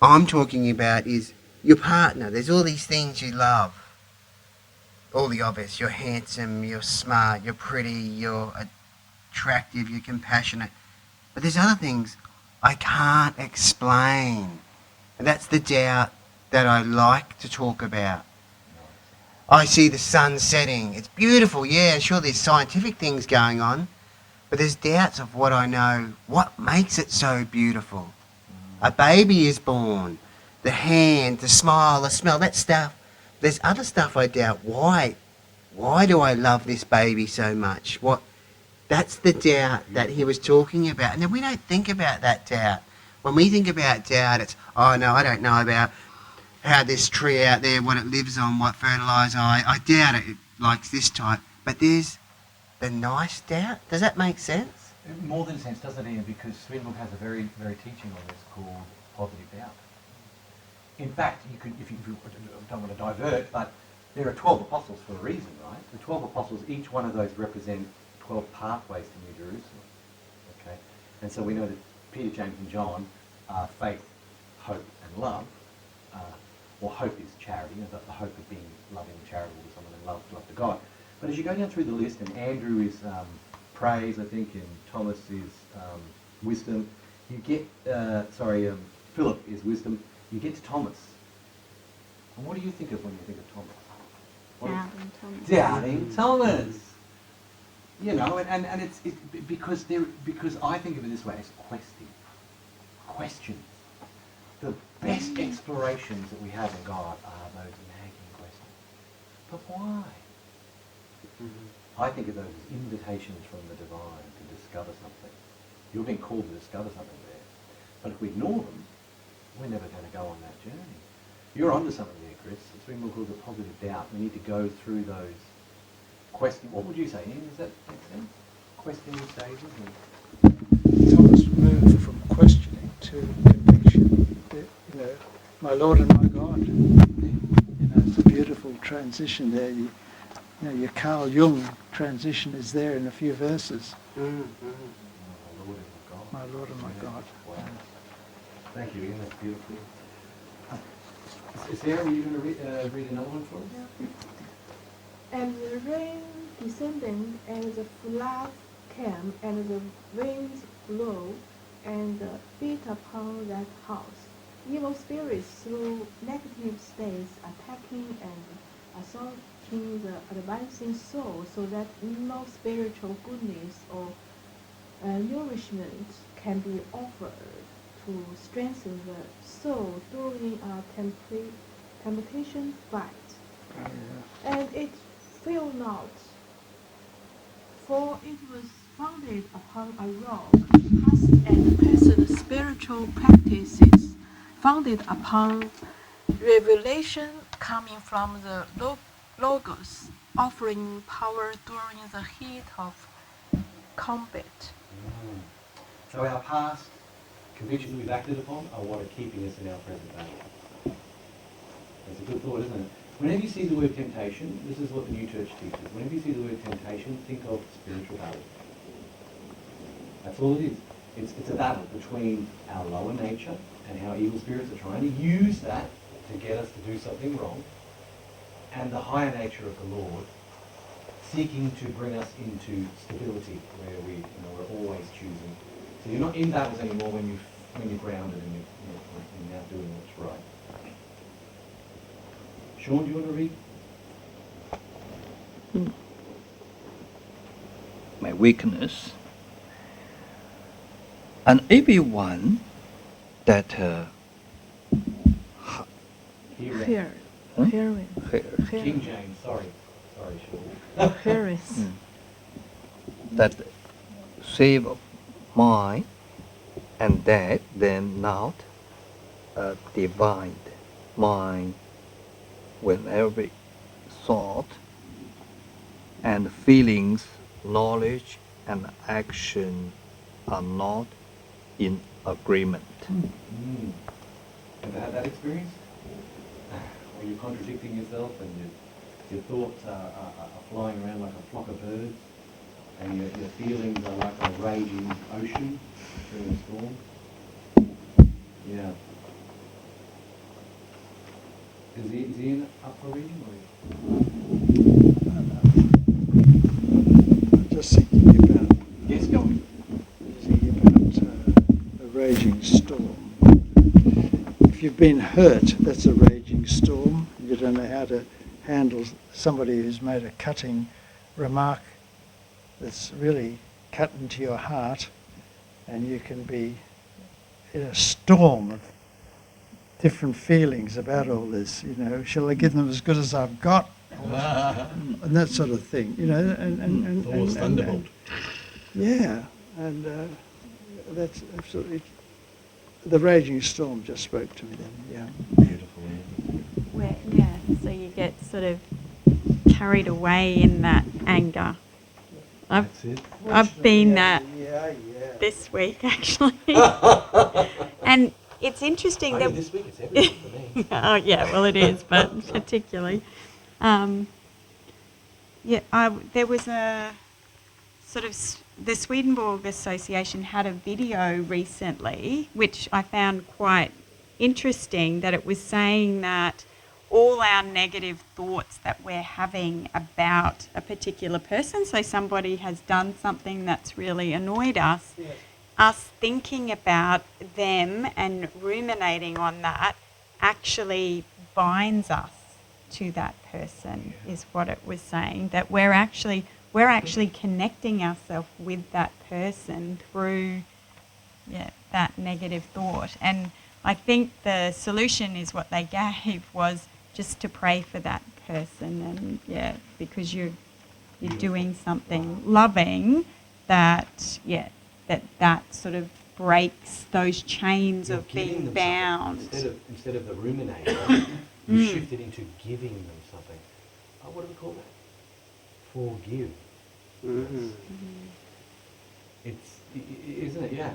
I'm talking about is your partner. There's all these things you love, all the obvious. You're handsome, you're smart, you're pretty, you're attractive, you're compassionate, but there's other things I can't explain, and that's the doubt that I like to talk about. I see the sun setting. It's beautiful, yeah, sure there's scientific things going on, but there's doubts of what I know. What makes it so beautiful? A baby is born. The hand, the smile, the smell, that stuff. There's other stuff I doubt. Why? Why do I love this baby so much? That's the doubt that he was talking about. And then we don't think about that doubt. When we think about doubt, it's, oh no, I don't know about how this tree out there, what it lives on, what fertiliser. I doubt it likes this type. But there's the nice doubt. Does that make sense? More than sense, doesn't it, Ian? Because Swinburne has a very, very teaching on this called positive doubt. In fact, you could, if you don't want to divert, but there are 12 apostles for a reason, right? The 12 apostles, each one of those represent 12 pathways to New Jerusalem. Okay, and so we know that Peter, James, and John are faith, hope, and love. Or hope is charity, the hope of being loving and charitable to someone and love to God. But as you go down through the list, and Andrew is praise, I think, and Thomas is wisdom. You get, Philip is wisdom. You get to Thomas. And what do you think of when you think of Thomas? Doubting Thomas. Doubting Thomas. You know, and it's because I think of it this way, as questions. The best explorations that we have in God are those nagging questions. But why? I think of those as invitations from the divine to discover something. You're being called to discover something there. But if we ignore them, we're never going to go on that journey. You're onto something there, Chris. It's really more called a positive doubt. We need to go through those questions. What would you say, Ian? Does that make sense? Questioning stages? Thomas moved from questioning to conviction. My Lord and my God. It's a beautiful transition there. Your Carl Jung transition is there in a few verses. My Lord and my God. Wow. Thank you, Ian. That's beautiful. Sarah, were you going to read another one for us? And the rain descended, and the flood came, and the winds blew, and beat upon that house. Evil spirits through negative states attacking and assaulting the advancing soul, so that no spiritual goodness or nourishment can be offered to strengthen the soul during a temptation fight. And it failed not, for it was founded upon a rock, and present spiritual practices founded upon revelation coming from the Logos, offering power during the heat of combat. So our past convictions we've acted upon are what are keeping us in our present day. That's a good thought, isn't it? Whenever you see the word temptation, this is what the New Church teaches. Whenever you see the word temptation, think of spiritual battle. That's all it is. It's a battle between our lower nature and how evil spirits are trying to use that to get us to do something wrong, and the higher nature of the Lord seeking to bring us into stability where we're always choosing. So you're not in battles anymore when you're grounded and you're now doing what's right. Sean, do you want to read? My weakness. And everyone that Fear. Huh? Hearing. King James, sorry, Sean. Harris. that save of mind, and that then not divide mind with every thought and feelings, knowledge and action are not in agreement. Ever had that experience? Where you're contradicting yourself and your thoughts are flying around like a flock of birds, and your feelings are like a raging ocean during a storm? Yeah. Is Ian up for reading? Or Just thinking about, yes, go on. a raging storm. If you've been hurt, that's a raging storm. You don't know how to handle somebody who's made a cutting remark that's really cut into your heart, and you can be in a storm of different feelings about all this. Shall I give them as good as I've got? And that sort of thing, and Thunderbolt. Yeah, and that's absolutely. The raging storm just spoke to me then. Yeah. Beautiful. So you get sort of carried away in that anger. That's it. I've been that Yeah. this week actually, and it's interesting Only that this week it's every week for me. oh yeah, well it is, but particularly, there was a sort of the Swedenborg Association had a video recently, which I found quite interesting. That it was saying that all our negative thoughts that we're having about a particular person, so somebody has done something that's really annoyed us, us thinking about them and ruminating on that actually binds us to that person, is what it was saying. That we're actually connecting ourselves with that person through that negative thought. And I think the solution is what they gave was just to pray for that person, and because you're doing something loving that sort of breaks those chains of being bound. Instead of the ruminating, you shift it into giving them something. Oh, what do we call that? Forgive. Isn't it? Yeah.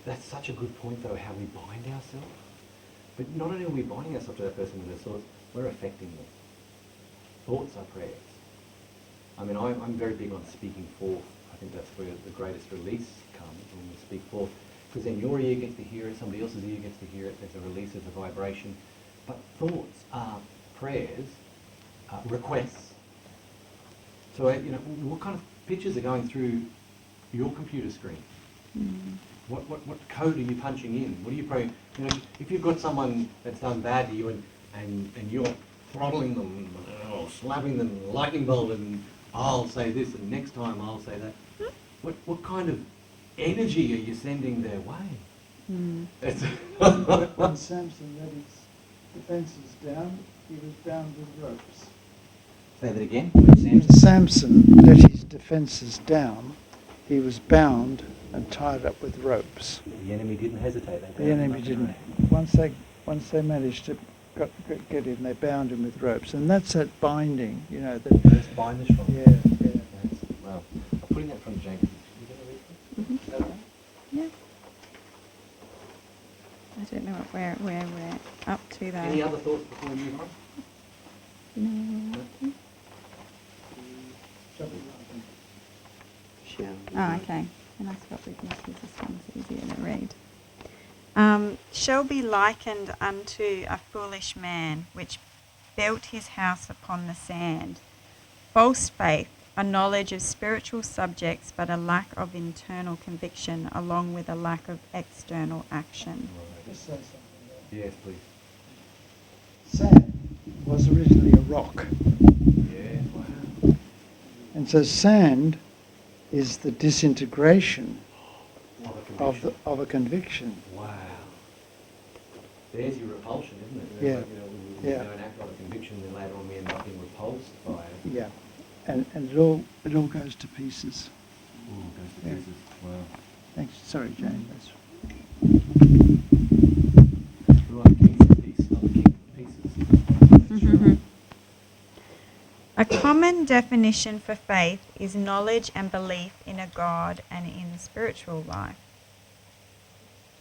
That's such a good point, though, how we bind ourselves. But not only are we binding ourselves to that person with their thoughts, we're affecting them. Thoughts are prayers. I mean, I'm very big on speaking forth. I think that's where the greatest release comes, when we speak forth. Because then your ear gets to hear it, somebody else's ear gets to hear it, there's a release, there's a vibration. But thoughts are prayers, requests. So, what kind of pictures are going through your computer screen? What code are you punching in? What are you praying? If you've got someone that's done bad to you and you're throttling them or slapping them, lightning bolt, and I'll say this and next time I'll say that. What kind of energy are you sending their way? When Samson let his defences down, he was bound with ropes. Say that again. When Samson let his defences down, he was bound and tied up with ropes. The enemy didn't hesitate. The enemy didn't. Once they managed to get him, they bound him with ropes, and that's that binding. Let's bind this from. Yeah. Well, I'm putting that from James. You going to read it? Is that all right? Yeah. I don't know where we're up to though. Any other thoughts before we move on? No. Shall Oh, okay. And I forgot we can use this one's easier to read. Shall be likened unto a foolish man which built his house upon the sand. False faith, a knowledge of spiritual subjects, but a lack of internal conviction, along with a lack of external action. Just say something there. Yes, please. Sand was originally a rock. Yeah, wow. And so sand is the disintegration of a conviction. Wow. There's your repulsion, isn't it? Yeah. Like, we Yeah. don't act on a conviction, then later on we end up being repulsed by it. Yeah. And it all goes to pieces. Ooh, goes to Yeah. pieces. Wow. Thanks. Sorry, Jane. That's We're like kings of peace, not the king of pieces. A common definition for faith is knowledge and belief in a God and in spiritual life.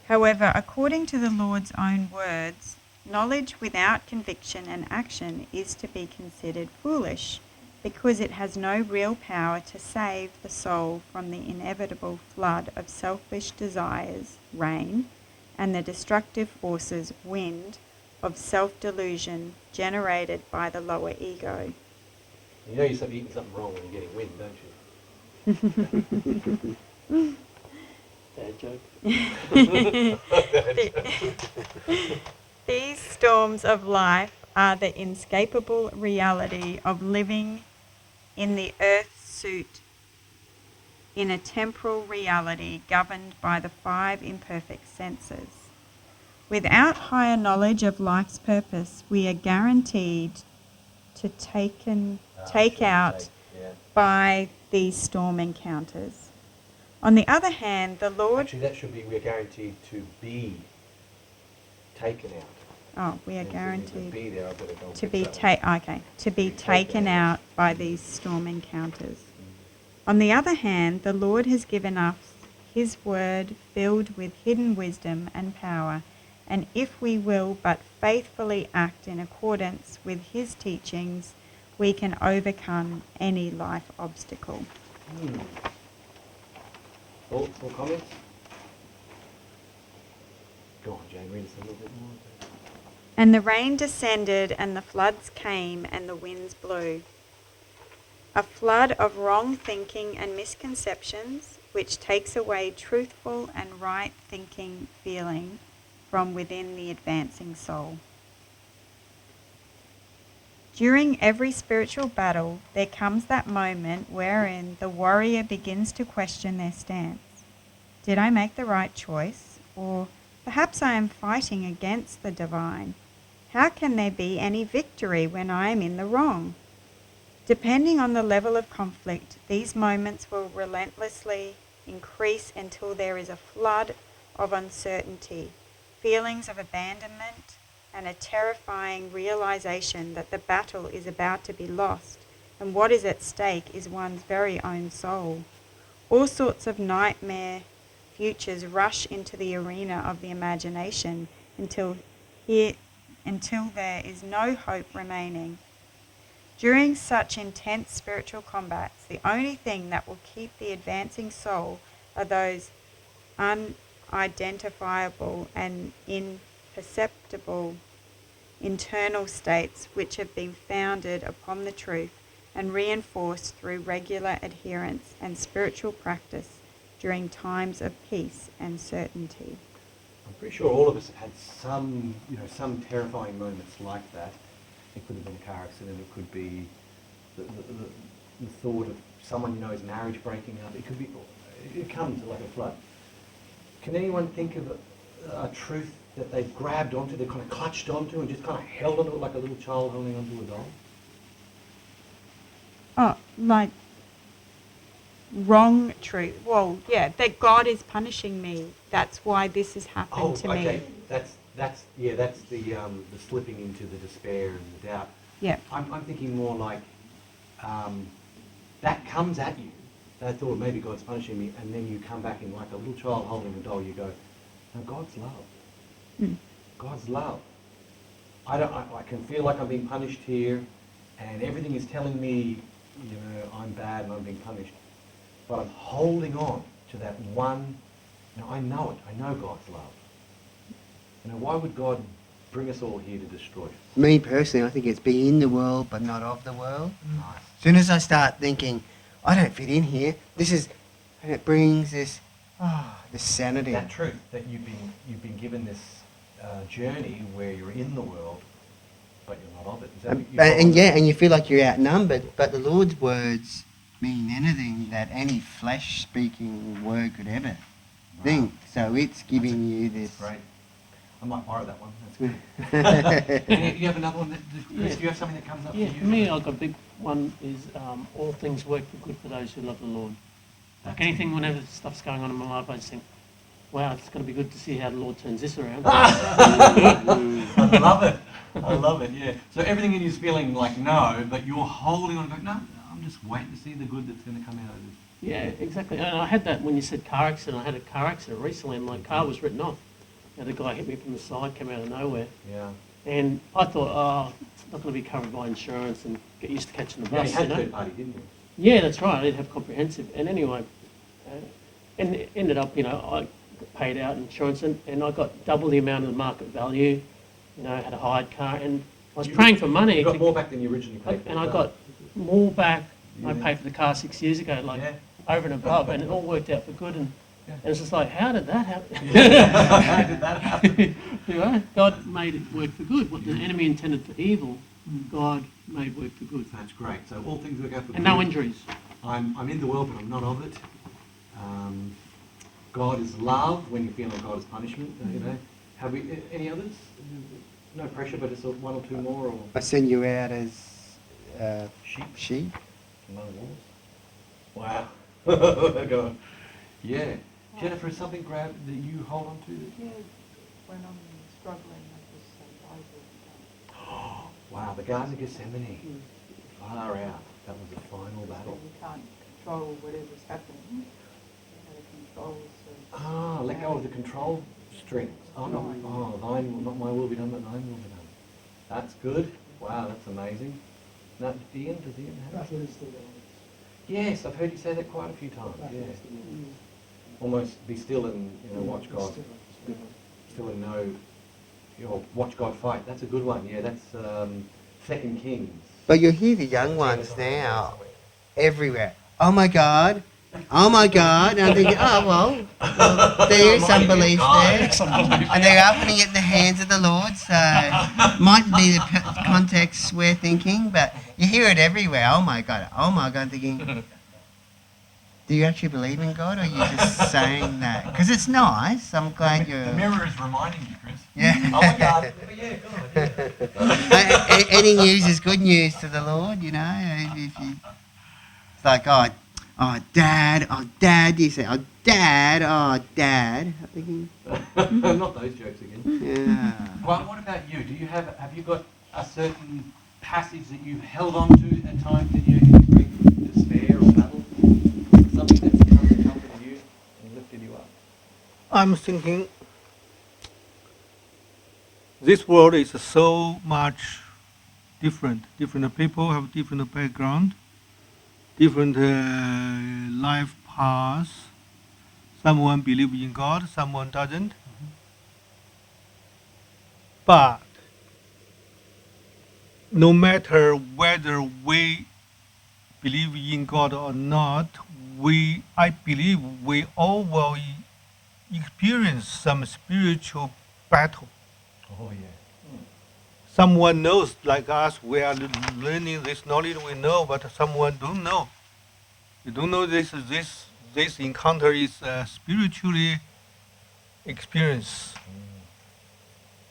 However, according to the Lord's own words, knowledge without conviction and action is to be considered foolish, because it has no real power to save the soul from the inevitable flood of selfish desires, rain, and the destructive forces, wind, of self-delusion generated by the lower ego. You know you're eating something wrong when you're getting wind, don't you? Bad joke. These storms of life are the inescapable reality of living in the earth suit in a temporal reality governed by the 5 imperfect senses. Without higher knowledge of life's purpose, we are guaranteed to take out by these storm encounters. On the other hand, the Lord... Actually, that should be, we are guaranteed to be taken out. Oh, we are And guaranteed be there, I've got to go and to fix be that one. to be taken out by these storm encounters. On the other hand, the Lord has given us His word filled with hidden wisdom and power, and if we will but faithfully act in accordance with His teachings, we can overcome any life obstacle. Thoughts or comments? Go on, Jane, read us a little bit more. And the rain descended, and the floods came, and the winds blew. A flood of wrong thinking and misconceptions, which takes away truthful and right thinking feeling from within the advancing soul. During every spiritual battle, there comes that moment wherein the warrior begins to question their stance. Did I make the right choice? Or perhaps I am fighting against the divine. How can there be any victory when I am in the wrong? Depending on the level of conflict, these moments will relentlessly increase until there is a flood of uncertainty, feelings of abandonment, and a terrifying realization that the battle is about to be lost, and what is at stake is one's very own soul. All sorts of nightmare futures rush into the arena of the imagination until there is no hope remaining. During such intense spiritual combats, the only thing that will keep the advancing soul are those unidentifiable and imperceptible internal states which have been founded upon the truth and reinforced through regular adherence and spiritual practice during times of peace and certainty. I'm pretty sure all of us have had some terrifying moments like that. It could have been a car accident, it could be the thought of someone you know's marriage breaking up, it comes like a flood. Can anyone think of a truth that they've grabbed onto, they've kind of clutched onto and just kind of held onto it like a little child holding onto a doll? Oh, like wrong truth. Well, yeah, that God is punishing me. That's why this has happened to me. That's the slipping into the despair and the doubt. Yeah. I'm thinking more like that comes at you. That thought, maybe God's punishing me, and then you come back in like a little child holding a doll. You go, no, God's love. God's love. I can feel like I'm being punished here, and everything is telling me, you know, I'm bad and I'm being punished. But I'm holding on to that one. You know, I know it. I know God's love. You know, why would God bring us all here to destroy us? Me personally, I think it's be in the world but not of the world. As soon as I start thinking, I don't fit in here, and it brings this sanity. That truth that you've been given this journey where you're in the world, but you're not of it. Is that what you And follow? and you feel like you're outnumbered, but the Lord's words mean anything that any flesh-speaking word could ever think. So it's giving you this. Great. I might borrow that one. That's good. And you have another one? Chris, do you have something that comes up Yeah, for you? for me, I've got a big one is all things work for good for those who love the Lord. Like anything, whenever stuff's going on in my life, I just think, wow, it's going to be good to see how the Lord turns this around. I love it. I love it, yeah. So everything in you is feeling like no, but you're holding on going, no, I'm just waiting to see the good that's going to come out of this. Yeah, exactly. And I had that when you said car accident. I had a car accident recently and my car was written off. You know, the guy hit me from the side, came out of nowhere. Yeah. And I thought, oh, it's not going to be covered by insurance and get used to catching the Yeah, bus. you had know? third party, didn't you? Yeah, that's right. I did have comprehensive. And anyway, and it ended up, you know, I got paid out insurance and I got double the amount of the market value. You know, I had a hired car and I was praying for money. You got more back than you originally paid for. And I got more back. Yeah. I paid for the car 6 years ago, like over and above, and it all worked out for good. And it's just like, how did that happen? How did that happen? You know, God made it work for good. What the enemy intended for evil, God made work for good. That's great. So all things work out for good. And no injuries. I'm in the world, but I'm not of it. God is love when you feel like God is punishment. You know, have we any others? No pressure, but it's one or two more. Or I send you out as sheep. Among wolves. Wow. Go on. Yeah. Jennifer, is something that you hold on to? Yeah, when I'm struggling, I just say Bible. Wow, the Garden of Gethsemane. Far out. That was the final battle. You can't control whatever's happening. You have to control. Let go of the control strings. Thine, not my will be done, but thine will be done. That's good. Wow, that's amazing. Now, Ian, does Ian have? Yes, I've heard you say that quite a few times. Yeah. Almost be still and watch God. Still and know. Watch God fight. That's a good one. Yeah, that's 2 Kings. But you hear the young ones now everywhere. Oh my God. Oh my God. And I'm thinking, well, there is some belief there. And they are putting it in the hands of the Lord. So might be the context we're thinking, but you hear it everywhere. Oh my God. Oh my God. Thinking, do you actually believe in God, or are you just saying that? Because it's nice. I'm glad you're... The mirror is reminding you, Chris. Yeah. Oh my God. Yeah, God. Any news is good news to the Lord, you know. If you, it's like, oh, Dad. You say, oh, Dad. I'm thinking, Not those jokes again. yeah. Well, what about you? Have you got a certain passage that you've held on to at times in your great despair or battle? Something that's come to comfort you and lifted you up? I'm thinking this world is so much different. Different people have different background, different life paths. Someone believes in God, someone doesn't. But no matter whether we believe in God or not, I believe we all will experience some spiritual battle. Oh, yeah. Someone knows, like us, we are learning this knowledge, we know, but someone don't know. You don't know this encounter is spiritually experienced.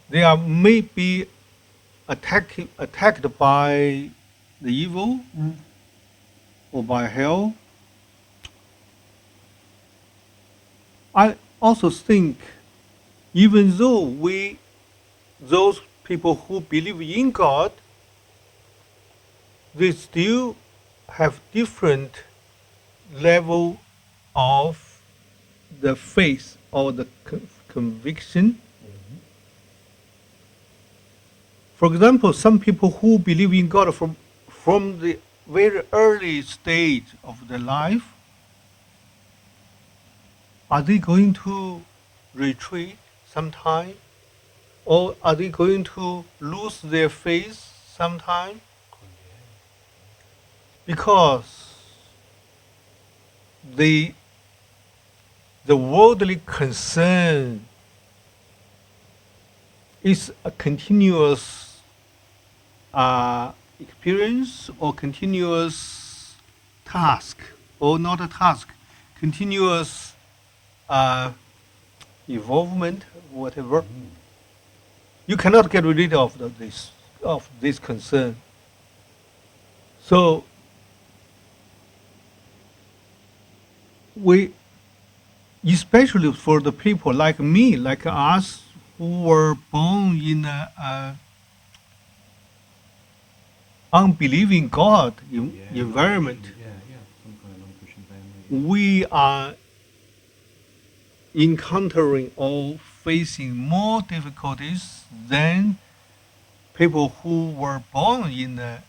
They are maybe attacked by the evil or by hell. I also think, even though those people who believe in God, they still have different level of the faith or the conviction. for example, some people who believe in God from the very early stage of their life, are they going to retreat sometime? Or are they going to lose their faith sometime? Because the worldly concern is a continuous experience or continuous task, or not a task, continuous involvement, whatever. You cannot get rid of this concern. So we, especially for the people like me, like us, who were born in a unbelieving God environment, some kind of non-Christian family. we are encountering or facing more difficulties than people who were born in a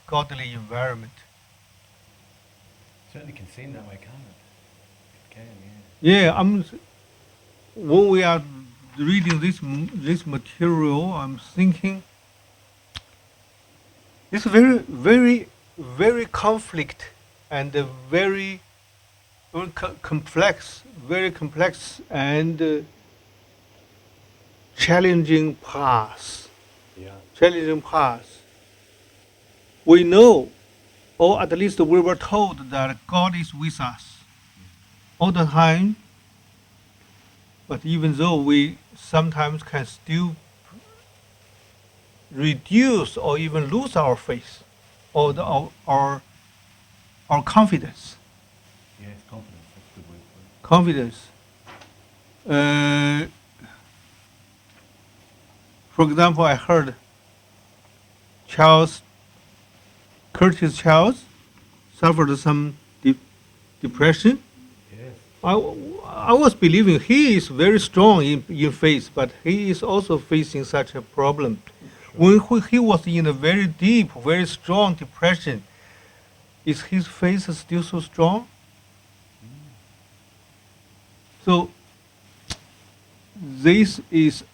godly environment. Certainly can seem that way, can't it? It can, yeah. Yeah, when we are reading this material, I'm thinking it's very, very, very conflict and very complex and challenging path. Yeah. Challenging path. We know, or at least we were told, that God is with us all the time. But even though we sometimes can still reduce or even lose our faith or our confidence. Yes, confidence. That's a good word for it. Confidence. For example, I heard Curtis Charles suffered some depression. Yes. I was believing he is very strong in faith, but he is also facing such a problem. When he was in a very deep, very strong depression, is his faith still so strong? So this is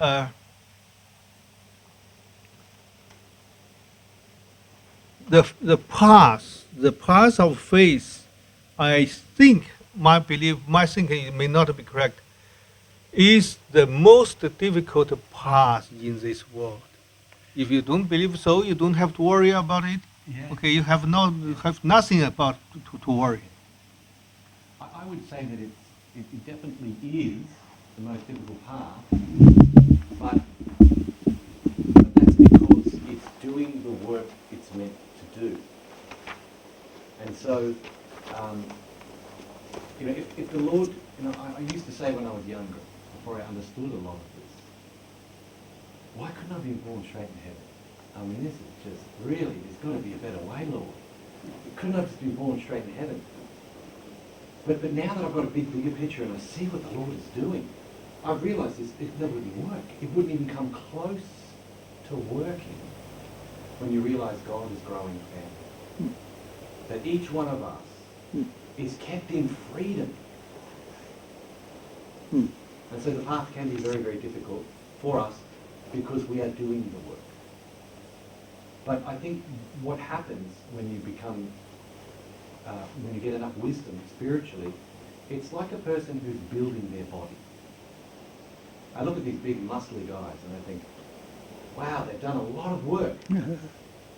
the path of faith. I think my thinking may not be correct, is the most difficult path in this world. If you don't believe so, you don't have to worry about it. Yeah. Okay, you have nothing about to worry. I would say that it definitely is the most difficult path, but that's because it's doing the work it's meant to do. And so, if the Lord, I used to say when I was younger, before I understood a lot of this, why couldn't I have been born straight in heaven? I mean, this is just really, there's got to be a better way, Lord. Couldn't I have just been born straight in heaven? But now that I've got a bigger picture and I see what the Lord is doing, I've realised it never would work. It wouldn't even come close to working when you realise God is growing a family. That each one of us is kept in freedom. And so the path can be very, very difficult for us because we are doing the work. But I think what happens when you become, when you get enough wisdom spiritually, it's like a person who's building their body. I look at these big muscly guys and I think, wow, they've done a lot of work.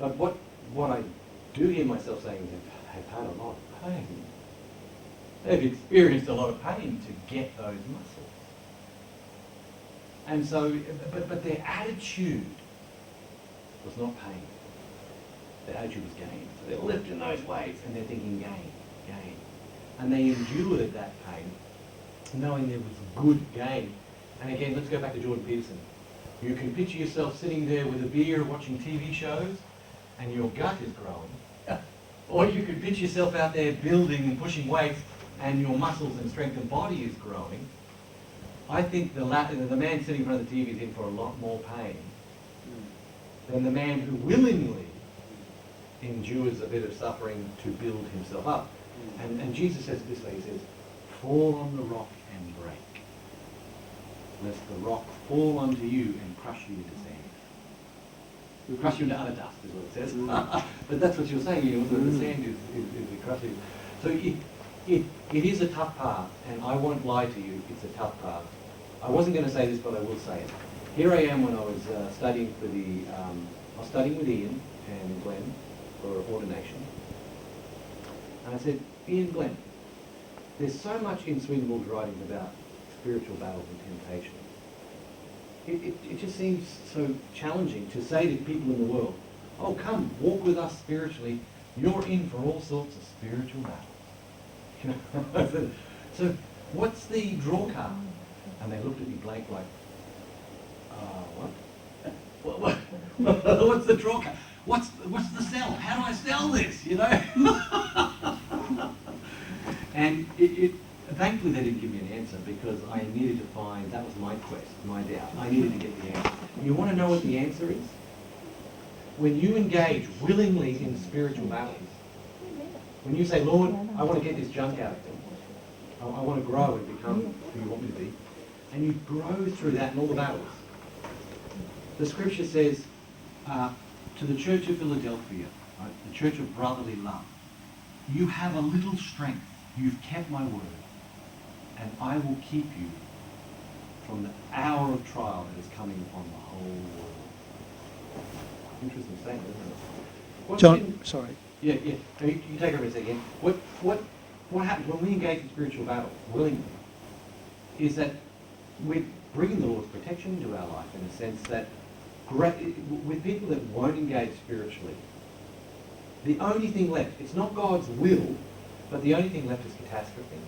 But what I do hear myself saying is they've had a lot of pain. They've experienced a lot of pain to get those muscles. And so, but their attitude was not pain. Their attitude was gain. So they're lifting those weights and they're thinking gain. And they endured that pain, knowing there was good gain. And again, let's go back to Jordan Peterson. You can picture yourself sitting there with a beer watching TV shows and your gut is growing. Or you could picture yourself out there building and pushing weights and your muscles and strength and body is growing. I think the man sitting in front of the TV is in for a lot more pain than the man who willingly endures a bit of suffering to build himself up. And Jesus says it this way, he says, fall on the rock and break, lest the rock fall onto you and crush you into sand. We'll crush you into utter dust, is what it says. But that's what you're saying, you know, the sand is crushing. So it is a tough path, and I won't lie to you, it's a tough path. I wasn't going to say this, but I will say it. Here I am when I was studying for the, I was studying with Ian and Glenn for ordination. And I said, Ian, Glenn, there's so much in Swinburne's writings about spiritual battles and temptation. It just seems so challenging to say to people in the world, oh, come, walk with us spiritually. You're in for all sorts of spiritual battles. So what's the draw card? And they looked at me blank like, what? What's the draw card? What's the sell? How do I sell this, you know? And thankfully they didn't give me an answer, because I needed to find, that was my quest, my doubt. I needed to get the answer. You want to know what the answer is? When you engage willingly in spiritual battles, when you say, Lord, I want to get this junk out of me, I want to grow and become who you want me to be, and you grow through that in all the battles. The scripture says to the church of Philadelphia, right, the church of brotherly love, you have a little strength, you've kept my word, and I will keep you from the hour of trial that is coming upon the whole world. Interesting statement, isn't it? What's John, sorry. Yeah. No, you take over a second. What happens when we engage in spiritual battle willingly is that we're bringing the Lord's protection into our life, in a sense that with people that won't engage spiritually, the only thing left, it's not God's will, but the only thing left is catastrophe.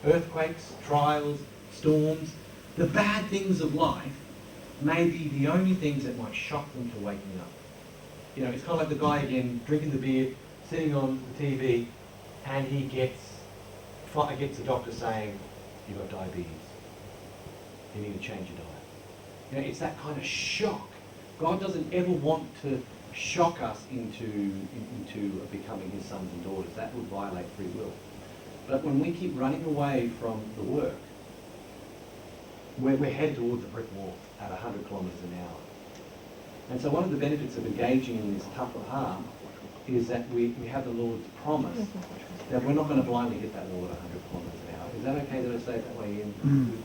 Earthquakes, trials, storms, the bad things of life may be the only things that might shock them to waking up. You know, it's kind of like the guy again, drinking the beer, sitting on the TV, and he gets the doctor saying, you've got diabetes. You need to change your diet. You know, it's that kind of shock. God doesn't ever want to shock us into becoming his sons and daughters. That would violate free will. But when we keep running away from the work, we're headed towards a brick wall at 100 kilometres an hour. And so one of the benefits of engaging in this tougher path is that we have the Lord's promise that we're not going to blindly hit that wall at 100 kilometres an hour. Is that okay that I say it that way, Ian?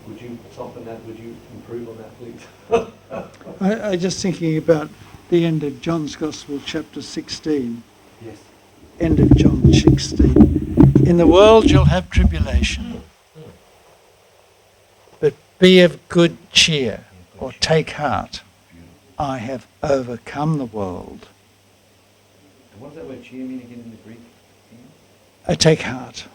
Would you soften that? Would you improve on that, please? I just thinking about the end of John's Gospel, chapter 16. Yes. End of John 16. In the world you'll have tribulation, but be of good cheer, or take heart. I have overcome the world. And what does that word cheer mean again in the Greek? Take heart.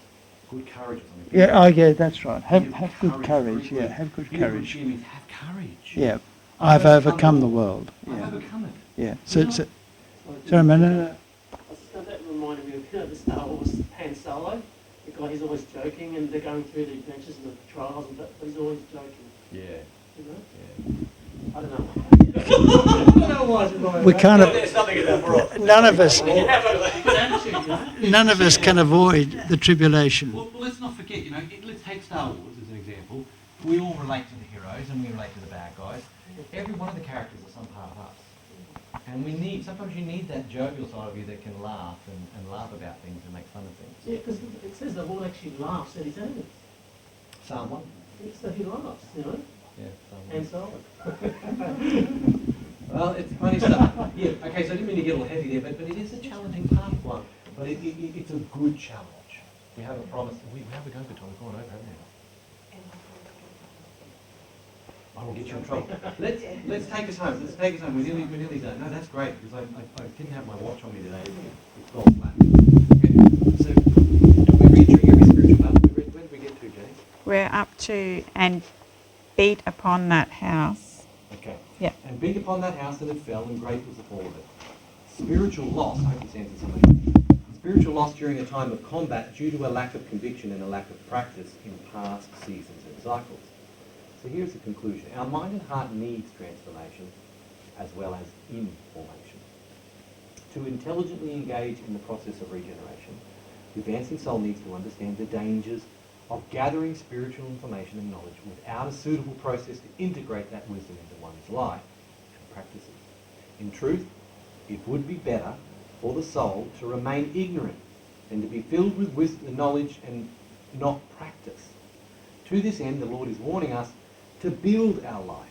Good courage or something. Yeah, that's right. Have good courage. Yeah, have good courage. Cheer means have courage. Yeah, I've overcome the world. I've Yeah, overcome it. yeah. So, sorry, man. No. That reminded me of, you know, the Star Wars Han Solo. The guy, he's always joking, and they're going through the adventures and the trials, but he's always joking. Yeah. You know? Yeah. I don't know. We can't. There's nothing in that world. None of us. You have a good attitude, you know? None of us can avoid the tribulation. Well, let's not forget, you know, let's take Star Wars as an example. We all relate to the heroes and we relate to the bad guys. Every one of the characters are some part of us. And sometimes you need that jovial side of you that can laugh and laugh about things and make fun of things. Yeah, because it says the Lord actually laughs at his enemies. Psalm 1. So he laughs, you know? Yeah, Psalm 1. And so Well, it's funny stuff. Yeah, okay, so I didn't mean to get all heavy there, but it is a challenging tough one. But it's a good challenge. We have a promise. We have a go for time. We've gone over, haven't we? I will get you in trouble. Let's take us home. Let's take us home. We're nearly done. No, that's great, because I didn't have my watch on me today. It's gone flat. Okay. So, do we read during every spiritual battle? Where did we get to, Jenny? We're up to and beat upon that house. Okay. Yeah. And beat upon that house, and it fell, and great was the fall of it. Spiritual loss, I hope this answers something. Spiritual loss during a time of combat due to a lack of conviction and a lack of practice in past seasons and cycles. So here's the conclusion. Our mind and heart needs transformation, as well as in formation. To intelligently engage in the process of regeneration, the advancing soul needs to understand the dangers of gathering spiritual information and knowledge without a suitable process to integrate that wisdom into one's life and practices. In truth, it would be better for the soul to remain ignorant than to be filled with wisdom, knowledge and not practice. To this end, the Lord is warning us to build our life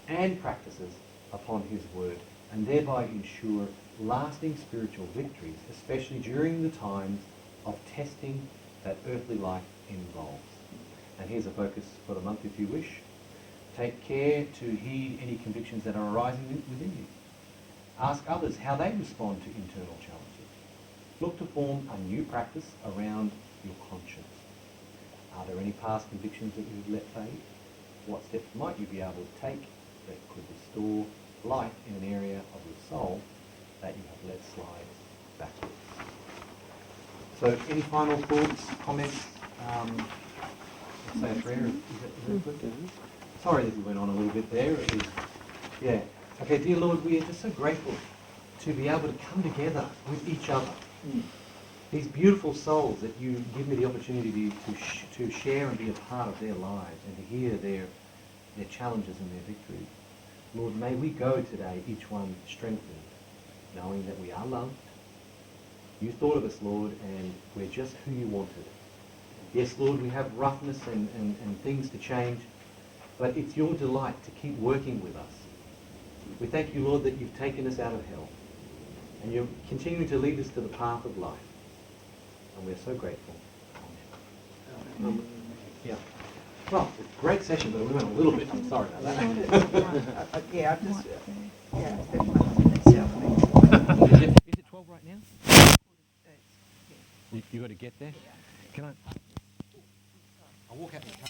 and practices upon his word and thereby ensure lasting spiritual victories, especially during the times of testing that earthly life involves. And here's a focus for the month if you wish. Take care to heed any convictions that are arising within you. Ask others how they respond to internal challenges. Look to form a new practice around your conscience. Are there any past convictions that you've let fade? What steps might you be able to take that could restore life in an area of your soul that you have let slide backwards? So any final thoughts, comments? Let's say a prayer. Is that good? Sorry that we went on a little bit there. It was, yeah. Okay, dear Lord, we are just so grateful to be able to come together with each other. These beautiful souls that you give me the opportunity to share and be a part of their lives and to hear their challenges and their victories. Lord, may we go today, each one strengthened, knowing that we are loved. You thought of us, Lord, and we're just who you wanted. Yes, Lord, we have roughness and things to change, but it's your delight to keep working with us. We thank you, Lord, that you've taken us out of hell, and you're continuing to lead us to the path of life. And we're so grateful. Amen. Yeah. Well, it's a great session, but we went a little bit. I'm sorry about that. Yeah, I just, yeah. Is it 12 right now? You got to get there? Can I? I'll walk out the car.